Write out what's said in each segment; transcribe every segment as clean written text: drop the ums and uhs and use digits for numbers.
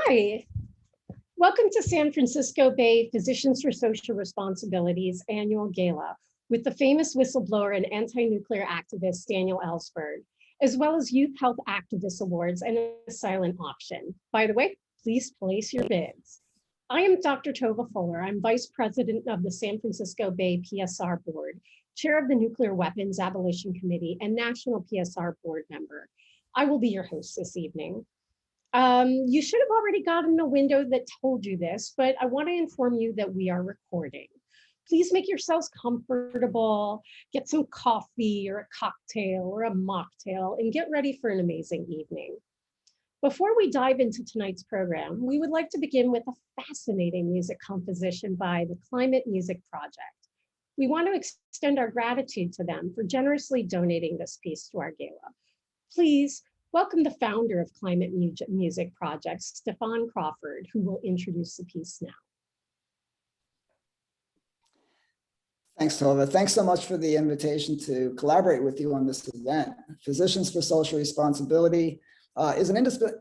Hi, welcome to San Francisco Bay Physicians for Social Responsibility's annual gala with the famous whistleblower and anti-nuclear activist Daniel Ellsberg, as well as Youth Health Activist Awards and a silent auction. By the way, please place your bids. I am Dr. Tova Fuller. I'm Vice President of the San Francisco Bay PSR Board, Chair of the Nuclear Weapons Abolition Committee, and National PSR Board member. I will be your host this evening. You should have already gotten a window that told you this, but I want to inform you that we are recording. Please make yourselves comfortable, get some coffee or a cocktail or a mocktail, and get ready for an amazing evening. Before we dive into tonight's program, we would like to begin with a fascinating music composition by the Climate Music Project. We want to extend our gratitude to them for generously donating this piece to our gala. Please welcome the founder of Climate Music Project, Stefan Crawford, who will introduce the piece now. Thanks, Tova. Thanks so much for the invitation to collaborate with you on this event. Physicians for Social Responsibility is an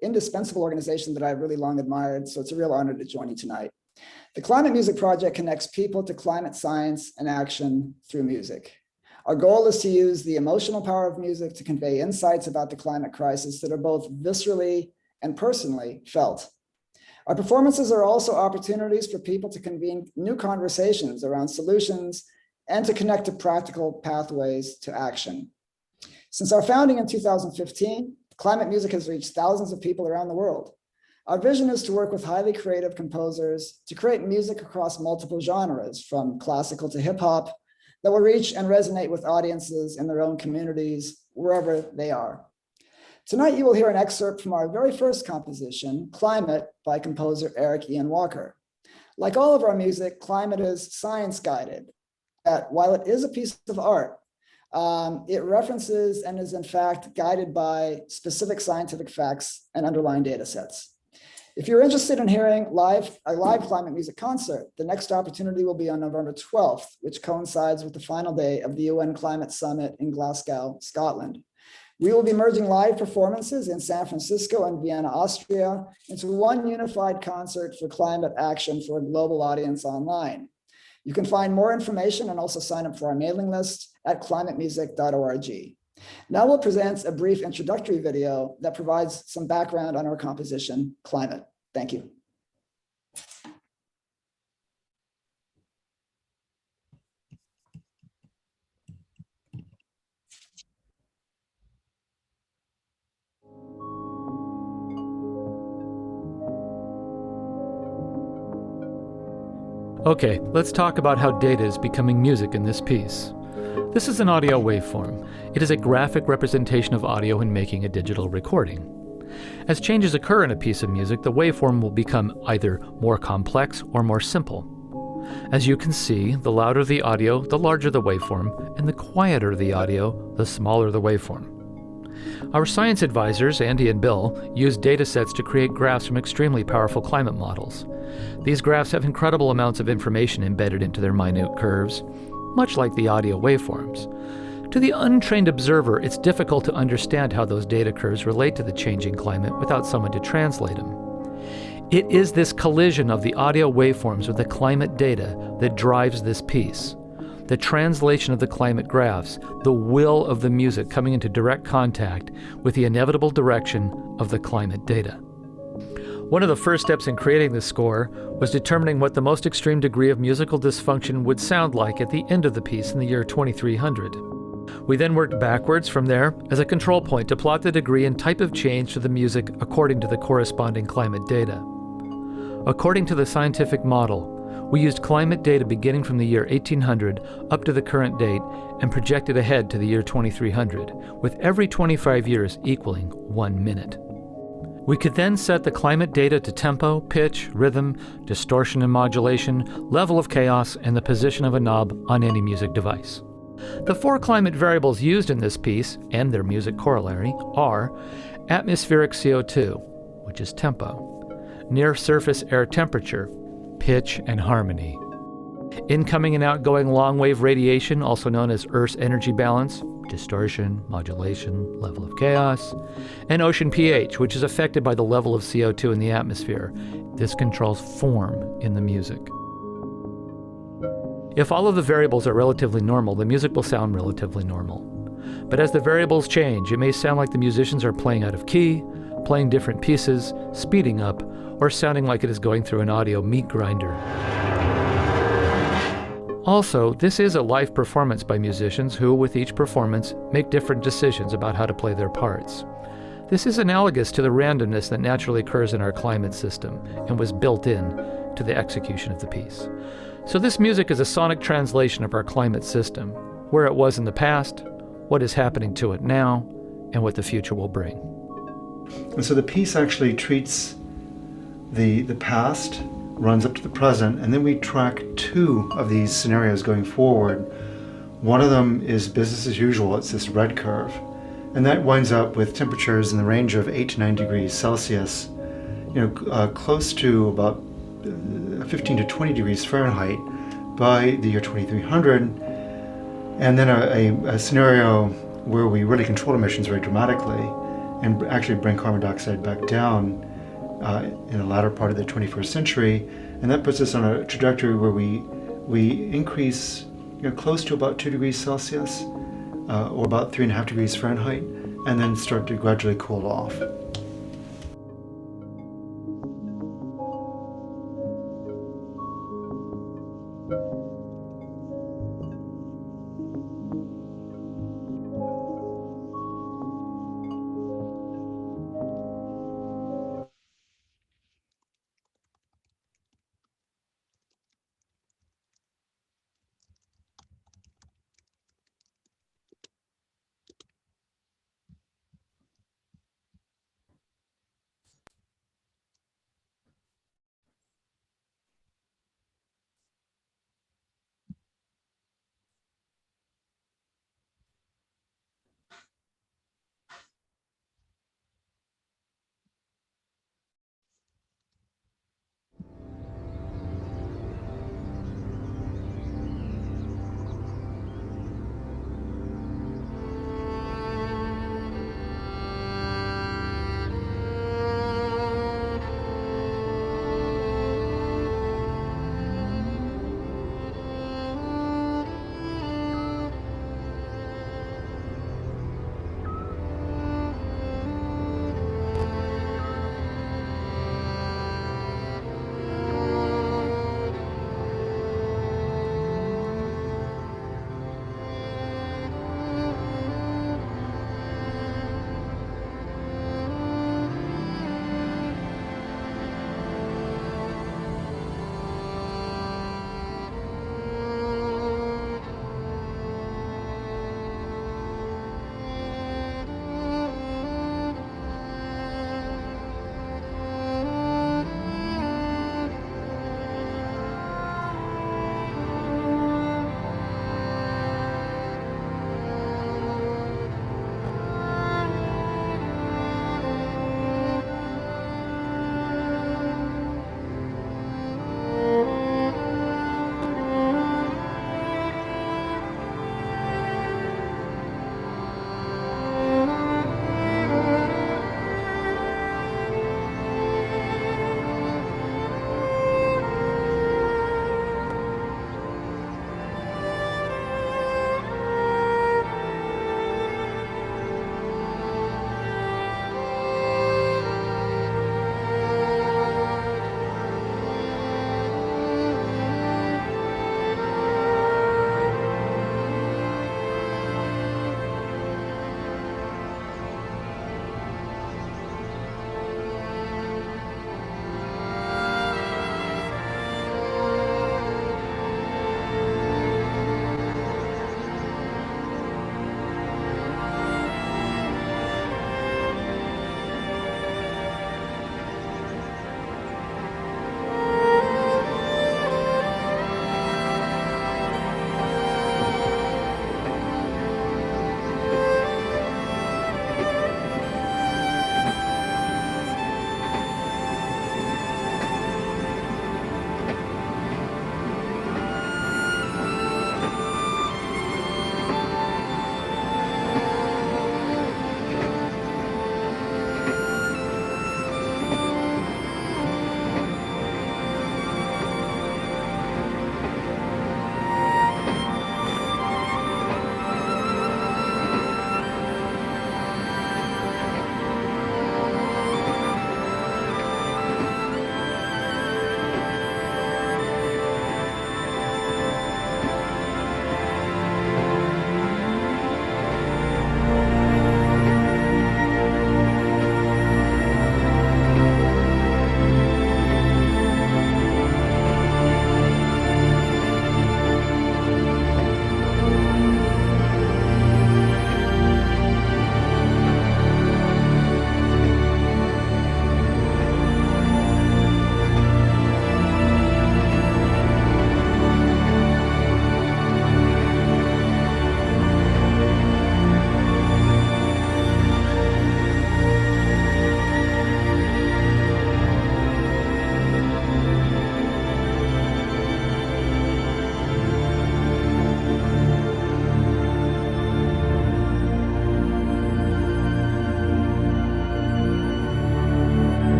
indispensable organization that I've really long admired, so it's a real honor to join you tonight. The Climate Music Project connects people to climate science and action through music. Our goal is to use the emotional power of music to convey insights about the climate crisis that are both viscerally and personally felt. Our performances are also opportunities for people to convene new conversations around solutions and to connect to practical pathways to action. Since our founding in 2015, climate music has reached thousands of people around the world. Our vision is to work with highly creative composers to create music across multiple genres, from classical to hip hop, that will reach and resonate with audiences in their own communities, wherever they are. Tonight, you will hear an excerpt from our very first composition, Climate, by composer Eric Ian Walker. Like all of our music, Climate is science-guided. While it is a piece of art, it references and is in fact guided by specific scientific facts and underlying data sets. If you're interested in hearing a live climate music concert, the next opportunity will be on November 12th, which coincides with the final day of the UN Climate Summit in Glasgow, Scotland. We will be merging live performances in San Francisco and Vienna, Austria, into one unified concert for climate action for a global audience online. You can find more information and also sign up for our mailing list at climatemusic.org. Now we'll present a brief introductory video that provides some background on our composition, Climate. Thank you. Okay, let's talk about how data is becoming music in this piece. This is an audio waveform. It is a graphic representation of audio when making a digital recording. As changes occur in a piece of music, the waveform will become either more complex or more simple. As you can see, the louder the audio, the larger the waveform, and the quieter the audio, the smaller the waveform. Our science advisors, Andy and Bill, use data sets to create graphs from extremely powerful climate models. These graphs have incredible amounts of information embedded into their minute curves, much like the audio waveforms. To the untrained observer, it's difficult to understand how those data curves relate to the changing climate without someone to translate them. It is this collision of the audio waveforms with the climate data that drives this piece. The translation of the climate graphs, the will of the music coming into direct contact with the inevitable direction of the climate data. One of the first steps in creating this score was determining what the most extreme degree of musical dysfunction would sound like at the end of the piece in the year 2300. We then worked backwards from there as a control point to plot the degree and type of change to the music according to the corresponding climate data. According to the scientific model, we used climate data beginning from the year 1800 up to the current date and projected ahead to the year 2300, with every 25 years equaling 1 minute. We could then set the climate data to tempo, pitch, rhythm, distortion and modulation, level of chaos, and the position of a knob on any music device. The 4 climate variables used in this piece, and their music corollary, are atmospheric CO2, which is tempo, near-surface air temperature, pitch, and harmony, incoming and outgoing long-wave radiation, also known as Earth's energy balance, distortion, modulation, level of chaos, and ocean pH, which is affected by the level of CO2 in the atmosphere. This controls form in the music. If all of the variables are relatively normal, the music will sound relatively normal. But as the variables change, it may sound like the musicians are playing out of key, playing different pieces, speeding up, or sounding like it is going through an audio meat grinder. Also, this is a live performance by musicians who, with each performance, make different decisions about how to play their parts. This is analogous to the randomness that naturally occurs in our climate system and was built in to the execution of the piece. So this music is a sonic translation of our climate system, where it was in the past, what is happening to it now, and what the future will bring. And so the piece actually treats the past, runs up to the present, and then we track two of these scenarios going forward. One of them is business as usual. It's this red curve. And that winds up with temperatures in the range of 8 to 9 degrees Celsius, close to about 15 to 20 degrees Fahrenheit by the year 2300. And then a scenario where we really control emissions very dramatically and actually bring carbon dioxide back down in the latter part of the 21st century. And that puts us on a trajectory where we increase close to about 2 degrees Celsius or about 3.5 degrees Fahrenheit, and then start to gradually cool off.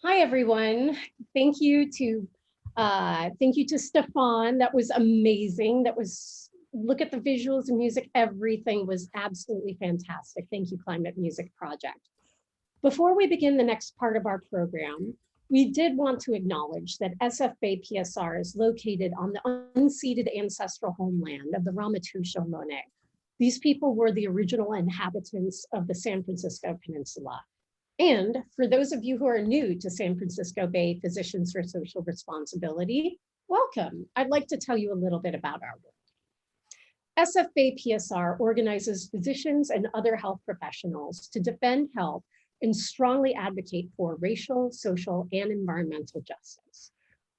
Hi, everyone. Thank you to Stefan. That was amazing. Look at the visuals and music. Everything was absolutely fantastic. Thank you, Climate Music Project. Before we begin the next part of our program, we did want to acknowledge that SF Bay PSR is located on the unceded ancestral homeland of the Ramaytush Ohlone. These people were the original inhabitants of the San Francisco Peninsula. And for those of you who are new to San Francisco Bay Physicians for Social Responsibility, welcome. I'd like to tell you a little bit about our work. SF Bay PSR organizes physicians and other health professionals to defend health and strongly advocate for racial, social, and environmental justice.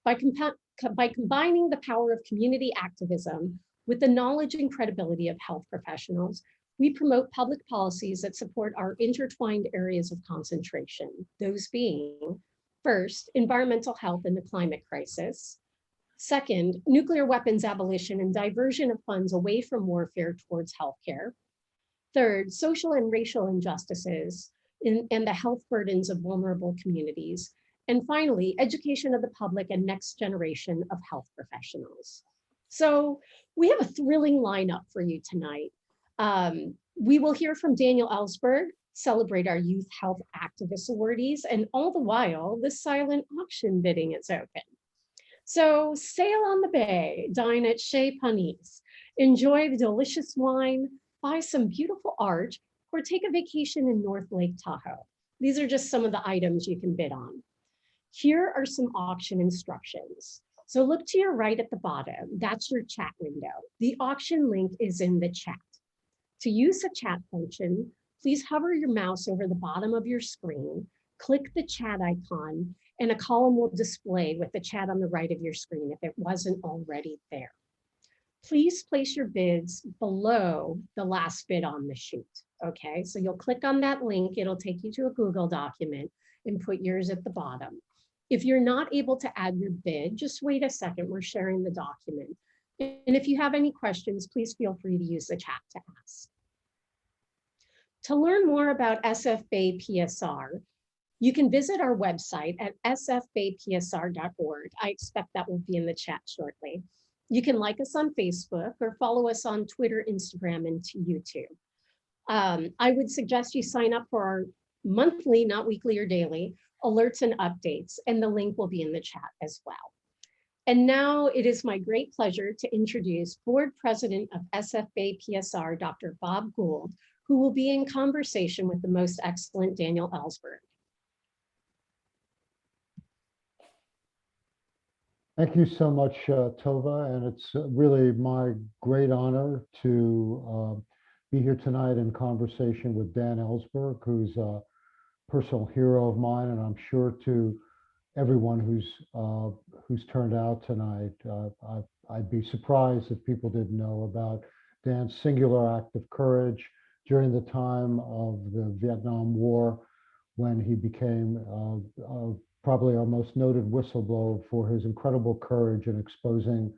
By combining the power of community activism with the knowledge and credibility of health professionals, we promote public policies that support our intertwined areas of concentration, those being, first, environmental health and the climate crisis. Second, nuclear weapons abolition and diversion of funds away from warfare towards healthcare. Third, social and racial injustices and the health burdens of vulnerable communities. And finally, education of the public and next generation of health professionals. So we have a thrilling lineup for you tonight. We will hear from Daniel Ellsberg, celebrate our Youth Health Activist awardees, and all the while, the silent auction bidding is open. So sail on the bay, dine at Chez Panisse, enjoy the delicious wine, buy some beautiful art, or take a vacation in North Lake Tahoe. These are just some of the items you can bid on. Here are some auction instructions. So look to your right at the bottom, that's your chat window. The auction link is in the chat. To use the chat function, please hover your mouse over the bottom of your screen, click the chat icon, and a column will display with the chat on the right of your screen if it wasn't already there. Please place your bids below the last bid on the sheet, okay? So you'll click on that link, it'll take you to a Google document and put yours at the bottom. If you're not able to add your bid, just wait a second, we're sharing the document. And if you have any questions, please feel free to use the chat to ask. To learn more about SF Bay PSR, you can visit our website at sfbaypsr.org. I expect that will be in the chat shortly. You can like us on Facebook or follow us on Twitter, Instagram, and YouTube. I would suggest you sign up for our monthly, not weekly or daily, alerts and updates, and the link will be in the chat as well. And now it is my great pleasure to introduce Board President of SF Bay PSR, Dr. Bob Gould, who will be in conversation with the most excellent Daniel Ellsberg. Thank you so much, Tova, and it's really my great honor to be here tonight in conversation with Dan Ellsberg, who's a personal hero of mine, and I'm sure to everyone who's turned out tonight. I'd be surprised if people didn't know about Dan's singular act of courage during the time of the Vietnam War, when he became probably our most noted whistleblower for his incredible courage in exposing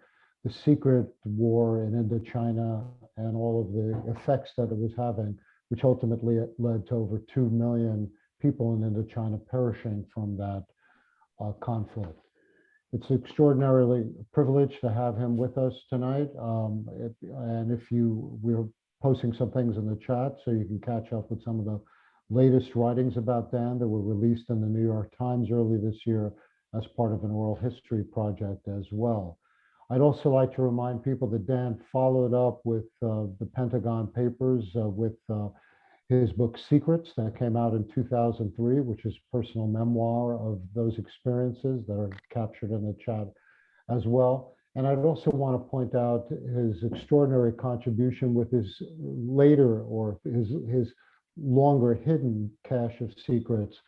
the secret war in Indochina and all of the effects that it was having, which ultimately led to over 2 million people in Indochina perishing from that conflict. It's extraordinarily privileged to have him with us tonight. And we're posting some things in the chat so you can catch up with some of the latest writings about Dan that were released in the New York Times early this year as part of an oral history project as well. I'd also like to remind people that Dan followed up with the Pentagon Papers with his book Secrets that came out in 2003, which is personal memoir of those experiences that are captured in the chat as well. And I'd also want to point out his extraordinary contribution with his later, or his longer hidden cache of secrets,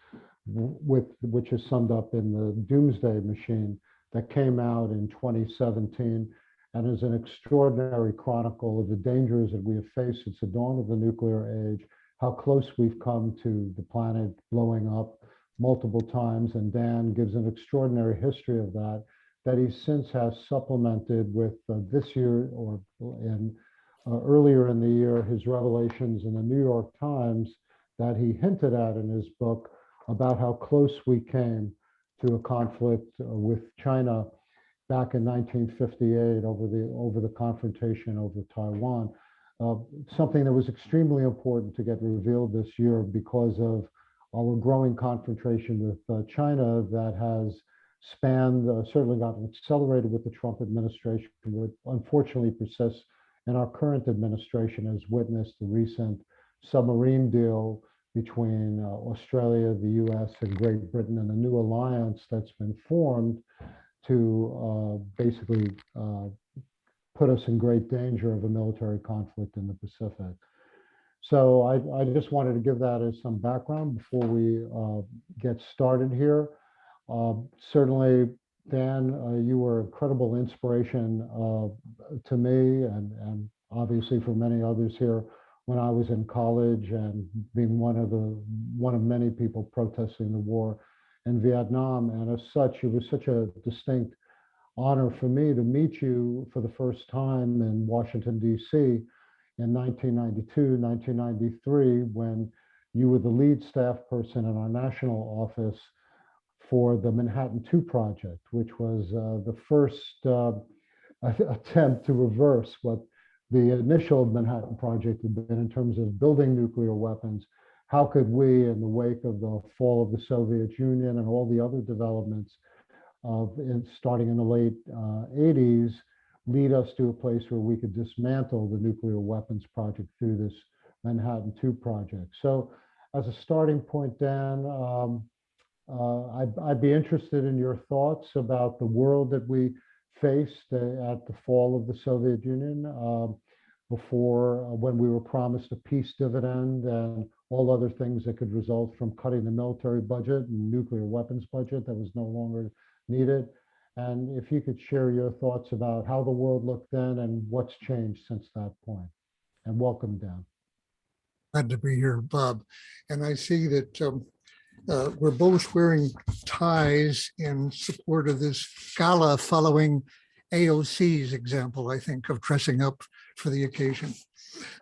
which is summed up in the Doomsday Machine that came out in 2017 and is an extraordinary chronicle of the dangers that we have faced since the dawn of the nuclear age, how close we've come to the planet blowing up multiple times. And Dan gives an extraordinary history of that he since has supplemented with this year, or earlier in the year, his revelations in the New York Times that he hinted at in his book about how close we came to a conflict with China back in 1958 over the confrontation over Taiwan. Something that was extremely important to get revealed this year because of our growing confrontation with China that has spanned, certainly gotten accelerated with the Trump administration, but unfortunately persists in our current administration, as witnessed the recent submarine deal between Australia, the US, and Great Britain, and the new alliance that's been formed to basically put us in great danger of a military conflict in the Pacific. So I just wanted to give that as some background before we get started here. Certainly, Dan, you were incredible inspiration to me and obviously for many others here when I was in college and being one of many people protesting the war in Vietnam. And as such, it was such a distinct honor for me to meet you for the first time in Washington, D.C. in 1992, 1993, when you were the lead staff person in our national office for the Manhattan II project, which was the first attempt to reverse what the initial Manhattan Project had been in terms of building nuclear weapons. How could we, in the wake of the fall of the Soviet Union and all the other developments starting in the late 80s, lead us to a place where we could dismantle the nuclear weapons project through this Manhattan II project. So as a starting point, Dan, I'd be interested in your thoughts about the world that we faced at the fall of the Soviet Union, before when we were promised a peace dividend and all other things that could result from cutting the military budget and nuclear weapons budget that was no longer needed. And if you could share your thoughts about how the world looked then and what's changed since that point. And welcome, Dan. Glad to be here, Bob. And I see that we're both wearing ties in support of this gala following AOC's example, I think, of dressing up for the occasion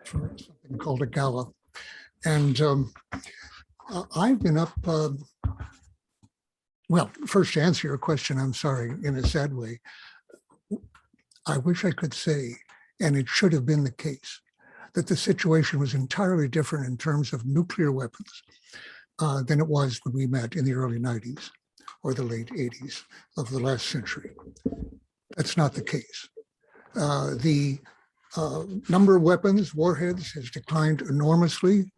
for something called a gala. And I've been up, well, first to answer your question, I'm sorry, in a sad way. I wish I could say, and it should have been the case, that the situation was entirely different in terms of nuclear weapons than it was when we met in the early 90s or the late 80s of the last century. That's not the case. The number of weapons, warheads, has declined enormously,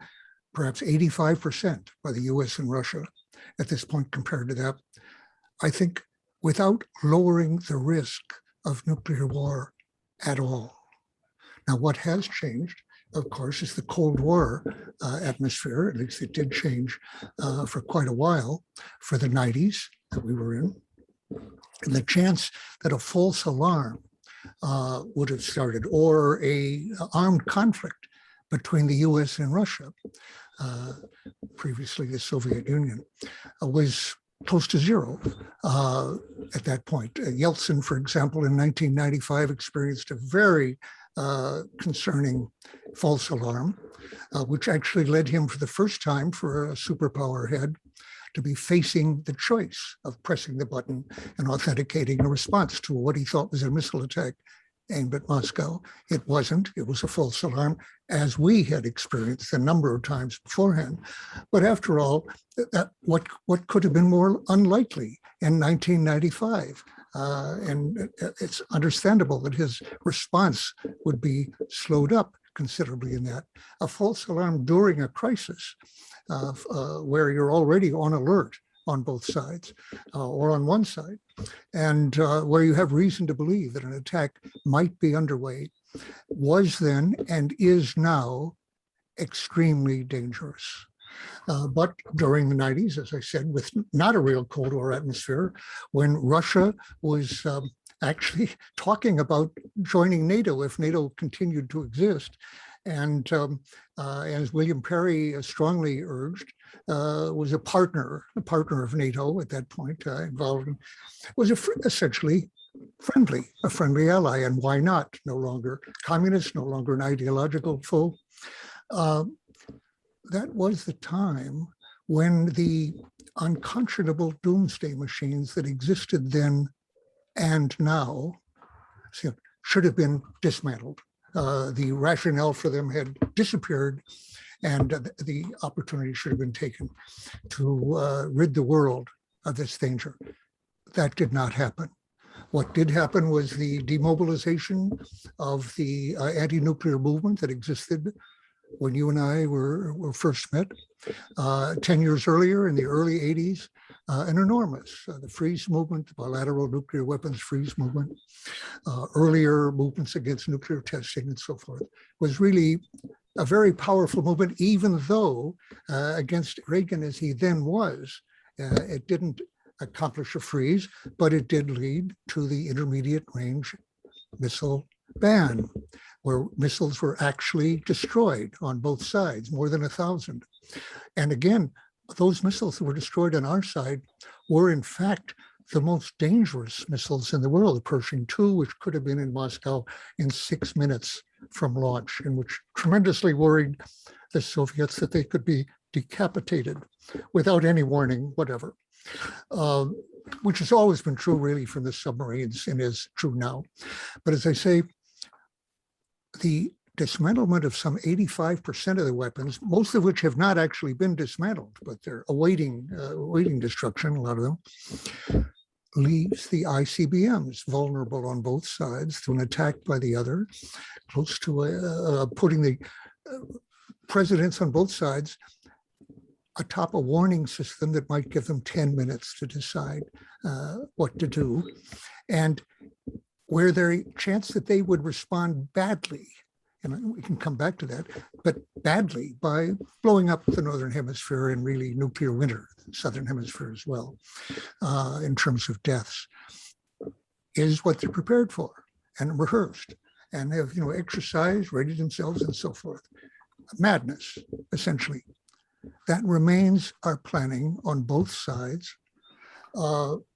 perhaps 85% by the US and Russia at this point compared to that. I think without lowering the risk of nuclear war at all. Now, what has changed, of course, is the Cold War atmosphere. At least it did change for quite a while for the 90s that we were in. And the chance that a false alarm would have started, or a armed conflict between the US and Russia, previously the Soviet Union, was close to zero at that point. Yeltsin, for example, in 1995 experienced a very concerning false alarm, which actually led him for the first time for a superpower head to be facing the choice of pressing the button and authenticating a response to what he thought was a missile attack aimed at Moscow. It wasn't. It was a false alarm, as we had experienced a number of times beforehand. But after all, what could have been more unlikely in 1995? And it's understandable that his response would be slowed up considerably in that. A false alarm during a crisis where you're already on alert on both sides or on one side, and where you have reason to believe that an attack might be underway, was then and is now extremely dangerous. But during the 90s, as I said, with not a real Cold War atmosphere, when Russia was actually talking about joining NATO if NATO continued to exist, and as William Perry strongly urged, was a partner of NATO at that point, involved, was essentially a friendly ally. And why not? No longer communist, no longer an ideological foe. That was the time when the unconscionable doomsday machines that existed then and now should have been dismantled. The rationale for them had disappeared, and the opportunity should have been taken to rid the world of this danger. That did not happen. What did happen was the demobilization of the anti-nuclear movement that existed when you and I were first met 10 years earlier in the early 80s, an enormous, the freeze movement, the bilateral nuclear weapons freeze movement, earlier movements against nuclear testing and so forth, was really a very powerful movement, even though against Reagan as he then was, it didn't accomplish a freeze, but it did lead to the intermediate range missile ban, where missiles were actually destroyed on both sides, more than 1,000. And again, those missiles that were destroyed on our side were in fact the most dangerous missiles in the world, the Pershing II, which could have been in Moscow in 6 minutes from launch, and which tremendously worried the Soviets that they could be decapitated without any warning, whatever. Which has always been true really from the submarines and is true now. But as I say, the dismantlement of some 85% of the weapons, most of which have not actually been dismantled, but they're awaiting destruction, a lot of them, leaves the ICBMs vulnerable on both sides to an attack by the other, close to putting the presidents on both sides atop a warning system that might give them 10 minutes to decide what to do. And where there's a chance that they would respond badly, and we can come back to that, but badly by blowing up the Northern Hemisphere and really nuclear winter, Southern Hemisphere as well, in terms of deaths, is what they're prepared for and rehearsed and have, exercised, readied themselves and so forth. Madness, essentially. That remains our planning on both sides.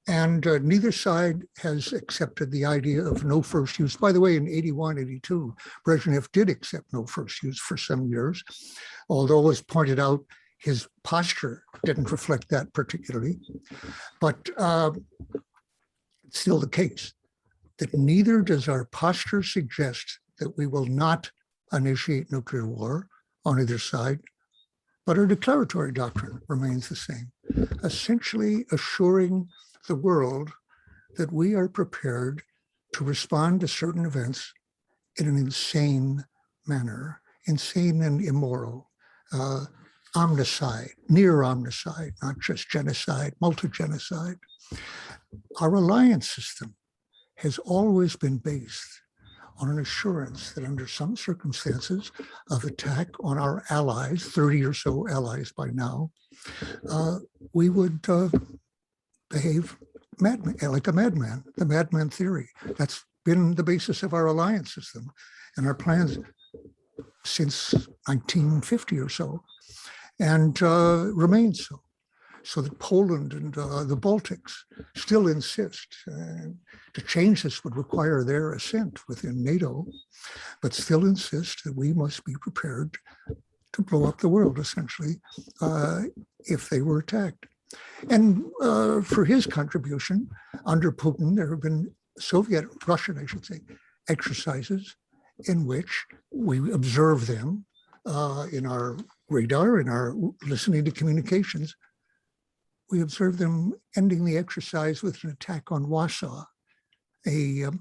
And neither side has accepted the idea of no first use. By the way, in 81, 82, Brezhnev did accept no first use for some years, although as pointed out, his posture didn't reflect that particularly. But it's still the case that neither does our posture suggest that we will not initiate nuclear war on either side, but our declaratory doctrine remains the same, essentially assuring the world that we are prepared to respond to certain events in an insane manner, insane and immoral, omnicide, near omnicide, not just genocide, multi-genocide. Our alliance system has always been based on an assurance that under some circumstances of attack on our allies, 30 or so allies by now, we would behave like a madman, the madman theory. That's been the basis of our alliance system and our plans since 1950 or so, and remains so. So that Poland and the Baltics still insist. To change this would require their assent within NATO, but still insist that we must be prepared to blow up the world, essentially, if they were attacked. And for his contribution, under Putin, there have been Russian, I should say, exercises in which we observe them in our radar, in our listening to communications. We observed them ending the exercise with an attack on Warsaw, an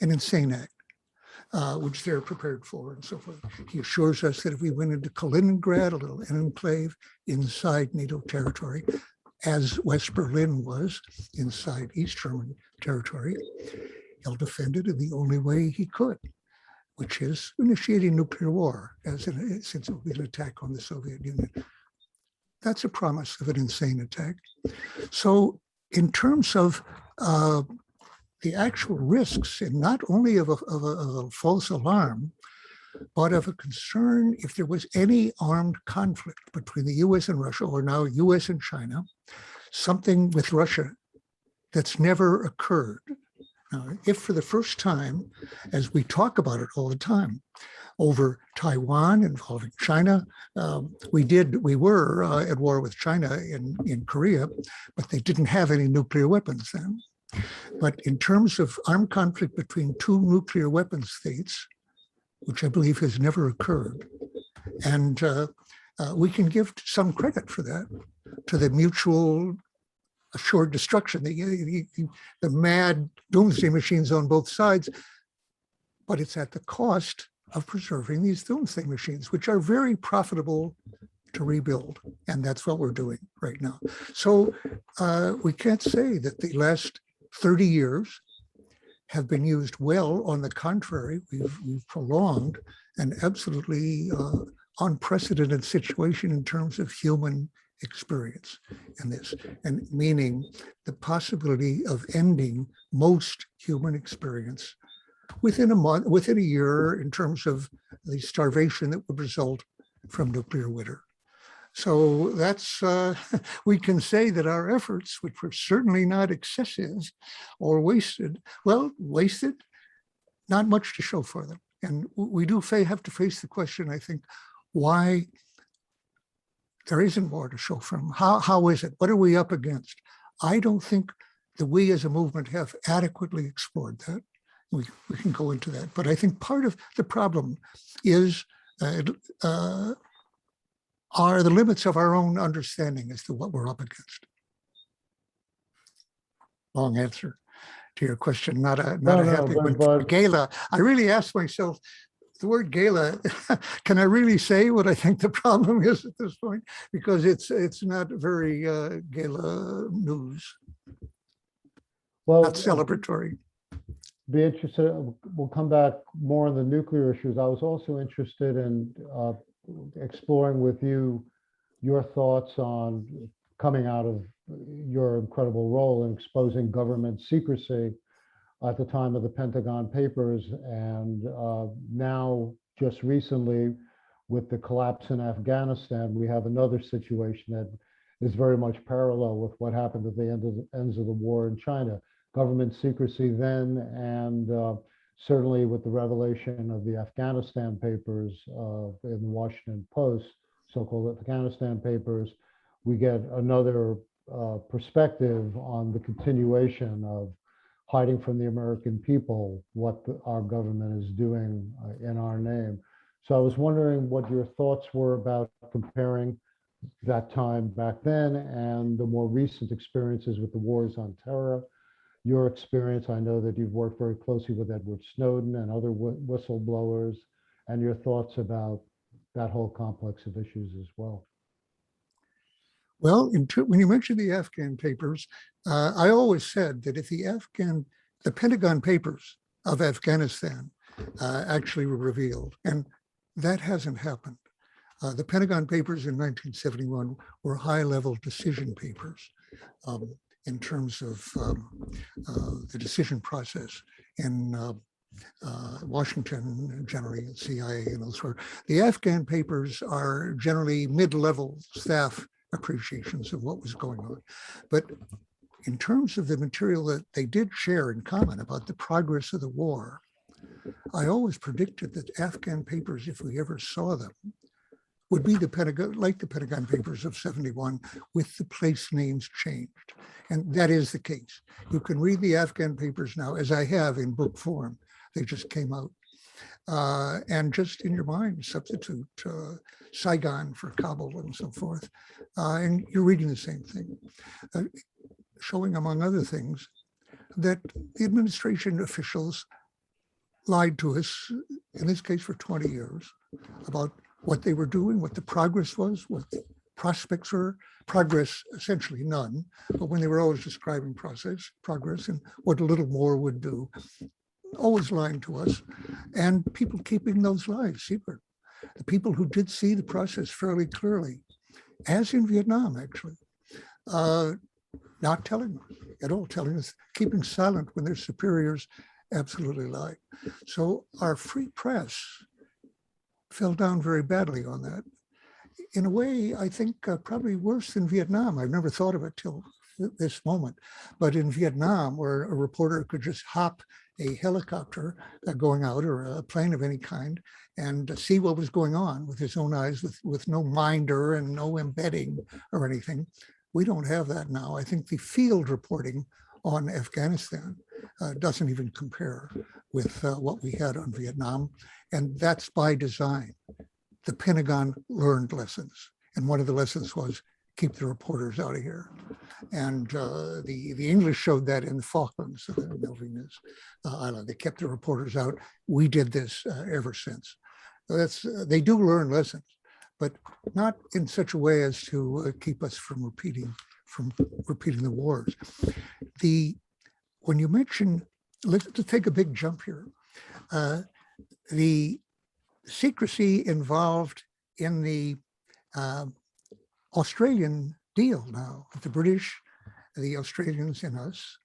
insane act, which they're prepared for and so forth. He assures us that if we went into Kaliningrad, a little enclave inside NATO territory, as West Berlin was inside East German territory, he'll defend it in the only way he could, which is initiating nuclear war, since it would be an attack on the Soviet Union. That's a promise of an insane attack. So in terms of the actual risks, and not only of a false alarm, but of a concern if there was any armed conflict between the US and Russia, or now US and China, something with Russia that's never occurred. Now, if for the first time, as we talk about it all the time, over Taiwan involving China. We were at war with China in Korea, but they didn't have any nuclear weapons then. But in terms of armed conflict between two nuclear weapon states, which I believe has never occurred, and we can give some credit for that to the mutual assured destruction, the mad doomsday machines on both sides, but it's at the cost of preserving these doomsday machines, which are very profitable to rebuild. And that's what we're doing right now. So we can't say that the last 30 years have been used well. On the contrary, we've prolonged an absolutely unprecedented situation in terms of human experience in this, and meaning the possibility of ending most human experience within a month, within a year, in terms of the starvation that would result from nuclear winter. So that's, we can say that our efforts, which were certainly not excessive or wasted, well, wasted, not much to show for them. And we do have to face the question, I think, why there isn't more to show from. How is it? What are we up against? I don't think that we as a movement have adequately explored that. We can go into that. But I think part of the problem is are the limits of our own understanding as to what we're up against. Long answer to your question, not a happy one. For Gala, I really asked myself, the word gala, can I really say what I think the problem is at this point? Because it's not very gala news, Well, not celebratory. Be interested, we'll come back more on the nuclear issues. I was also interested in exploring with you your thoughts on coming out of your incredible role in exposing government secrecy at the time of the Pentagon Papers, and now just recently with the collapse in Afghanistan, we have another situation that is very much parallel with what happened at the ends of the war in China. Government secrecy then, and certainly with the revelation of the Afghanistan Papers in the Washington Post, so-called Afghanistan Papers, we get another perspective on the continuation of hiding from the American people what our government is doing in our name. So I was wondering what your thoughts were about comparing that time back then and the more recent experiences with the wars on terror. Your experience, I know that you've worked very closely with Edward Snowden and other whistleblowers, and your thoughts about that whole complex of issues as well. Well, when you mentioned the Afghan papers, I always said that if the Pentagon Papers of Afghanistan actually were revealed, and that hasn't happened. The Pentagon Papers in 1971 were high-level decision papers in terms of the decision process in Washington, generally CIA and elsewhere. The Afghan papers are generally mid-level staff appreciations of what was going on. But in terms of the material that they did share in common about the progress of the war, I always predicted that Afghan papers, if we ever saw them, would be the Pentagon, like the Pentagon Papers of 71, with the place names changed. And that is the case. You can read the Afghan papers now, as I have in book form. They just came out. And just in your mind, substitute Saigon for Kabul and so forth. And you're reading the same thing, showing, among other things, that the administration officials lied to us, in this case for 20 years, about what they were doing, what the progress was, what the prospects were. Progress, essentially none, but when they were always describing progress and what a little more would do, always lying to us, and people keeping those lies secret. The people who did see the process fairly clearly, as in Vietnam, actually, not telling us at all, telling us, keeping silent when their superiors absolutely lied. So our free press fell down very badly on that. In a way, I think probably worse than Vietnam. I've never thought of it till this moment, but in Vietnam, where a reporter could just hop a helicopter going out, or a plane of any kind, and see what was going on with his own eyes, with no minder and no embedding or anything. We don't have that now. I think the field reporting on Afghanistan doesn't even compare with what we had on Vietnam. And that's by design. The Pentagon learned lessons. And one of the lessons was keep the reporters out of here. And the English showed that in the Falklands, Malvinas Island. They kept the reporters out. We did this ever since. They do learn lessons, but not in such a way as to keep us from repeating the wars. When you mention, let's take a big jump here. The secrecy involved in the Australian deal now with the British, the Australians and us,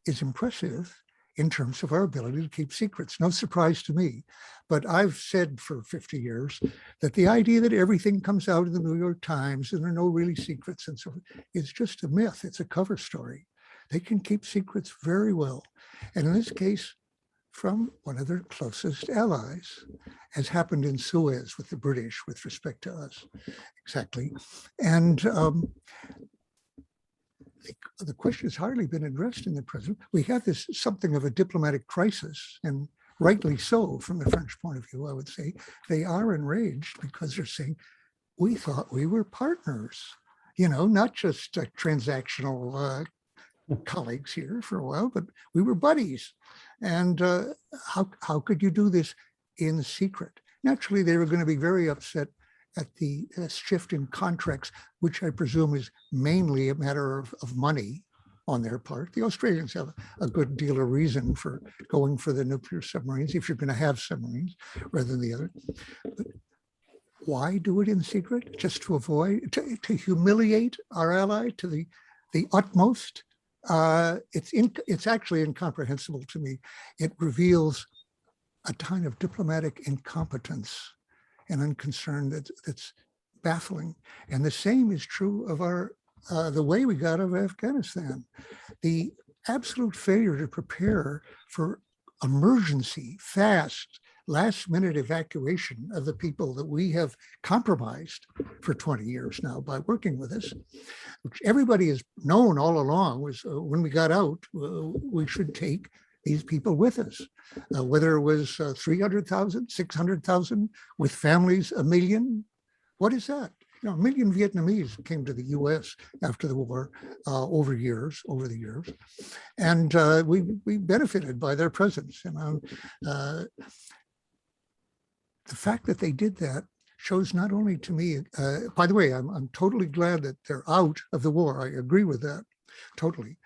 is impressive in terms of our ability to keep secrets. No surprise to me, but I've said for 50 years that the idea that everything comes out in the New York Times and there are no really secrets and so forth is just a myth. It's a cover story. They can keep secrets very well. And in this case, from one of their closest allies, as happened in Suez with the British with respect to us. Exactly. And the question has hardly been addressed in the present. We have this something of a diplomatic crisis, and rightly so from the French point of view, I would say. They are enraged because they're saying, we thought we were partners, not just transactional colleagues here for a while, but we were buddies. And how could you do this in secret? Naturally, they were going to be very upset at the shift in contracts, which I presume is mainly a matter of money on their part. The Australians have a good deal of reason for going for the nuclear submarines, if you're going to have submarines rather than the other. But why do it in secret? Just to avoid, to humiliate our ally to the utmost? It's actually incomprehensible to me. It reveals a kind of diplomatic incompetence and unconcern that's baffling. And the same is true of the way we got out of Afghanistan. The absolute failure to prepare for emergency, fast, last-minute evacuation of the people that we have compromised for 20 years now by working with us, which everybody has known all along was when we got out, we should take these people with us, whether it was 300,000, 600,000, with families, 1 million. What is that? 1 million Vietnamese came to the US after the war over the years. And we benefited by their presence. And the fact that they did that shows not only to me, by the way, I'm totally glad that they're out of the war. I agree with that, totally.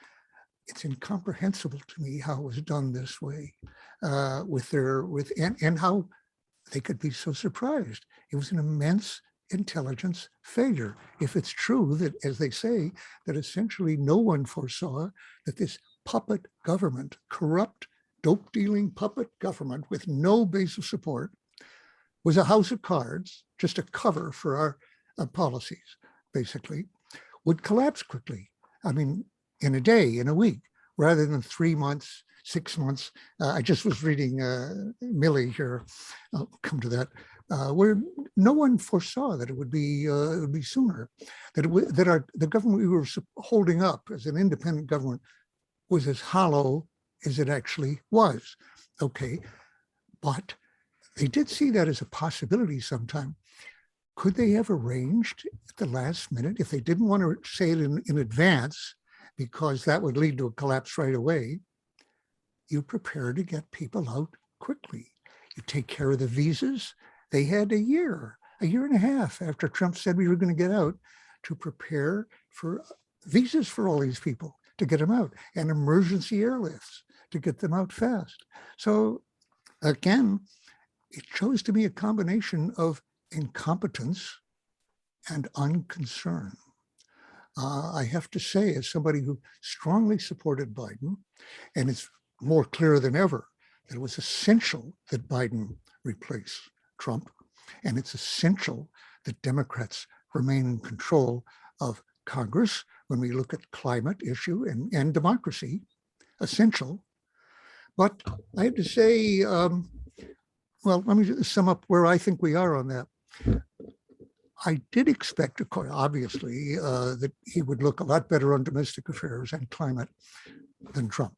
It's incomprehensible to me how it was done this way, and how they could be so surprised. It was an immense intelligence failure. If it's true that, as they say, that essentially no one foresaw that this puppet government, corrupt, dope-dealing puppet government with no base of support, was a house of cards, just a cover for our policies, basically, would collapse quickly. I mean, in a day, in a week, rather than 3 months, 6 months. I just was reading Millie here, I'll come to that, where no one foresaw that it would be sooner, that the government we were holding up as an independent government was as hollow as it actually was. Okay, but they did see that as a possibility sometime. Could they have arranged at the last minute, if they didn't want to say it in advance, because that would lead to a collapse right away, you prepare to get people out quickly. You take care of the visas. They had a year and a half after Trump said we were going to get out to prepare for visas for all these people, to get them out, and emergency airlifts to get them out fast. So again, it shows to me a combination of incompetence and unconcern. I have to say, as somebody who strongly supported Biden, and it's more clear than ever that it was essential that Biden replace Trump, and it's essential that Democrats remain in control of Congress when we look at climate issue and democracy, essential. But I have to say, well, let me just sum up where I think we are on that. I did expect, of course, obviously, that he would look a lot better on domestic affairs and climate than Trump.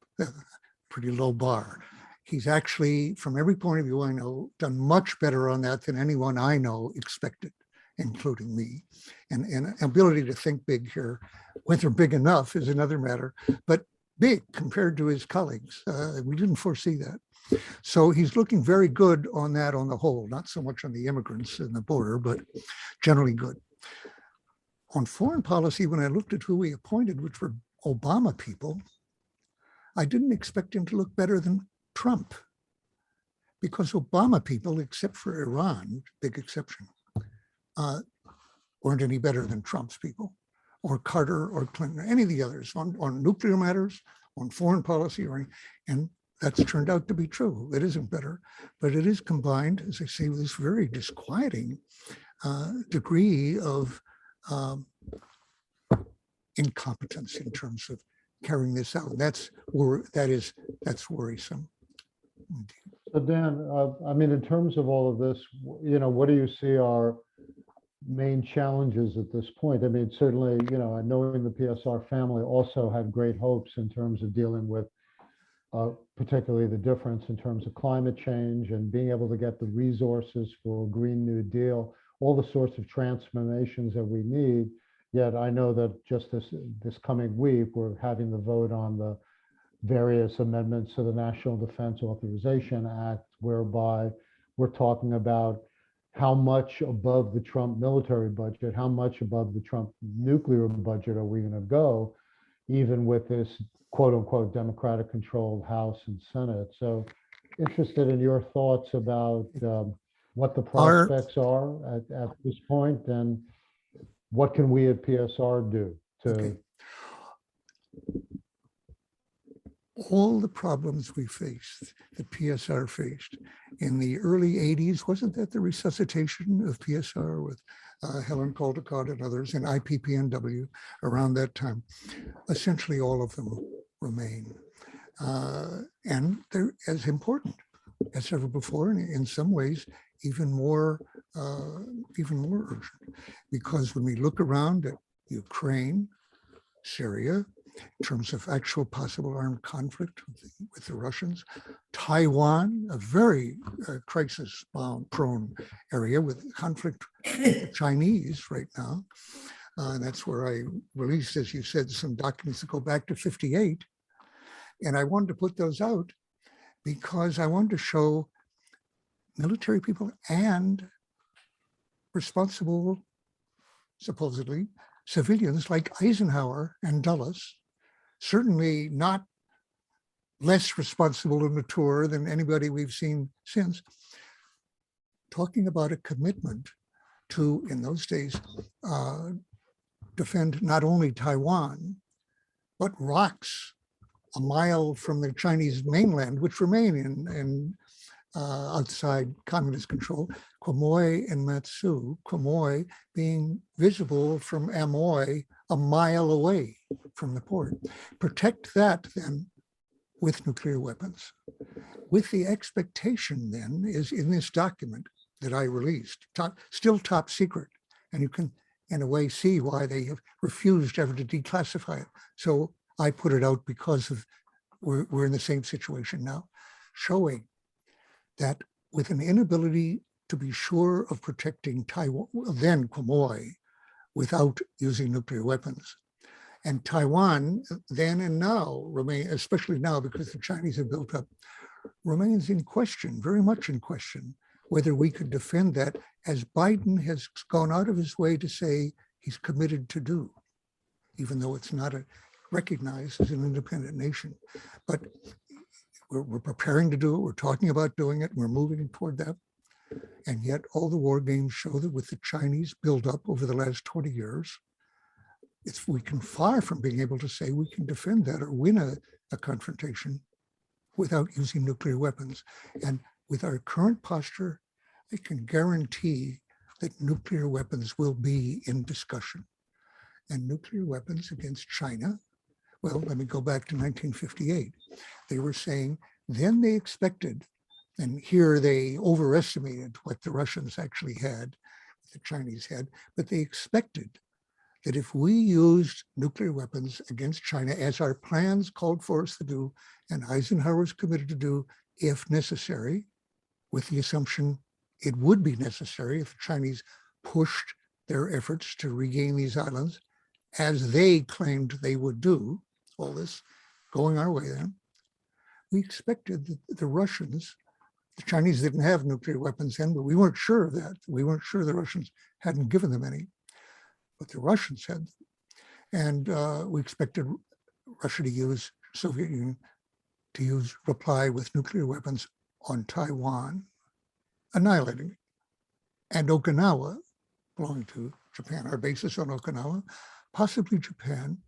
Pretty low bar. He's actually, from every point of view I know, done much better on that than anyone I know expected, including me. And ability to think big here, whether big enough is another matter, but big compared to his colleagues. We didn't foresee that. So he's looking very good on that on the whole, not so much on the immigrants and the border, but generally good. On foreign policy, when I looked at who he appointed, which were Obama people, I didn't expect him to look better than Trump, because Obama people, except for Iran, big exception, weren't any better than Trump's people, or Carter or Clinton, or any of the others on nuclear matters, on foreign policy, and that's turned out to be true. It isn't better, but it is combined, as I say, with this very disquieting degree of incompetence in terms of carrying this out. That's worrisome. So Dan, I mean, in terms of all of this, what do you see are main challenges at this point? I mean, certainly, knowing the PSR family also had great hopes in terms of dealing with particularly the difference in terms of climate change and being able to get the resources for a Green New Deal, all the sorts of transformations that we need. Yet I know that just this coming week, we're having the vote on the various amendments to the National Defense Authorization Act, whereby we're talking about how much above the Trump military budget, how much above the Trump nuclear budget are we going to go, even with this quote unquote Democratic controlled House and Senate. So interested in your thoughts about what the prospects are at this point, and what can we at PSR do to... Okay. All the problems we faced, that PSR faced in the early 80s, wasn't that the resuscitation of PSR with Helen Caldecott and others in IPPNW around that time? Essentially all of them remain. And they're as important as ever before, and in some ways even more urgent. Because when we look around at Ukraine, Syria, in terms of actual possible armed conflict with the Russians, Taiwan, a very crisis-prone area with conflict with the Chinese right now. And that's where I released, as you said, some documents that go back to '58. And I wanted to put those out because I wanted to show military people and responsible, supposedly, civilians like Eisenhower and Dulles, certainly not less responsible and mature than anybody we've seen since, talking about a commitment to, in those days, defend not only Taiwan, but rocks a mile from the Chinese mainland, which remain in outside communist control, Quemoy and Matsu, Quemoy being visible from Amoy a mile away from the port. Protect that then with nuclear weapons. With the expectation then is in this document that I released, still top secret, and you can in a way see why they have refused ever to declassify it. So I put it out because of we're in the same situation now, showing that with an inability to be sure of protecting Taiwan, then Quemoy, without using nuclear weapons, and Taiwan then and now remain, especially now because the Chinese have built up, remains in question, very much in question, whether we could defend that, as Biden has gone out of his way to say he's committed to do, even though it's not recognized as an independent nation. But we're preparing to do it. We're talking about doing it. We're moving toward that. And yet all the war games show that with the Chinese buildup over the last 20 years, we can far from being able to say we can defend that or win a confrontation without using nuclear weapons. And with our current posture, I can guarantee that nuclear weapons will be in discussion. And nuclear weapons against China, well, let me go back to 1958. They were saying Then they expected, and here they overestimated what the Russians actually had, the Chinese had, but they expected that if we used nuclear weapons against China, as our plans called for us to do, and Eisenhower was committed to do if necessary, with the assumption it would be necessary if the Chinese pushed their efforts to regain these islands, as they claimed they would do, all this going our way then, we expected that the Russians, the Chinese didn't have nuclear weapons then, but we weren't sure of that. We weren't sure the Russians hadn't given them any, but the Russians had. And we expected Russia to use, Soviet Union to use reply with nuclear weapons on Taiwan, annihilating it. And Okinawa, belonging to Japan, our basis on Okinawa, possibly Japan.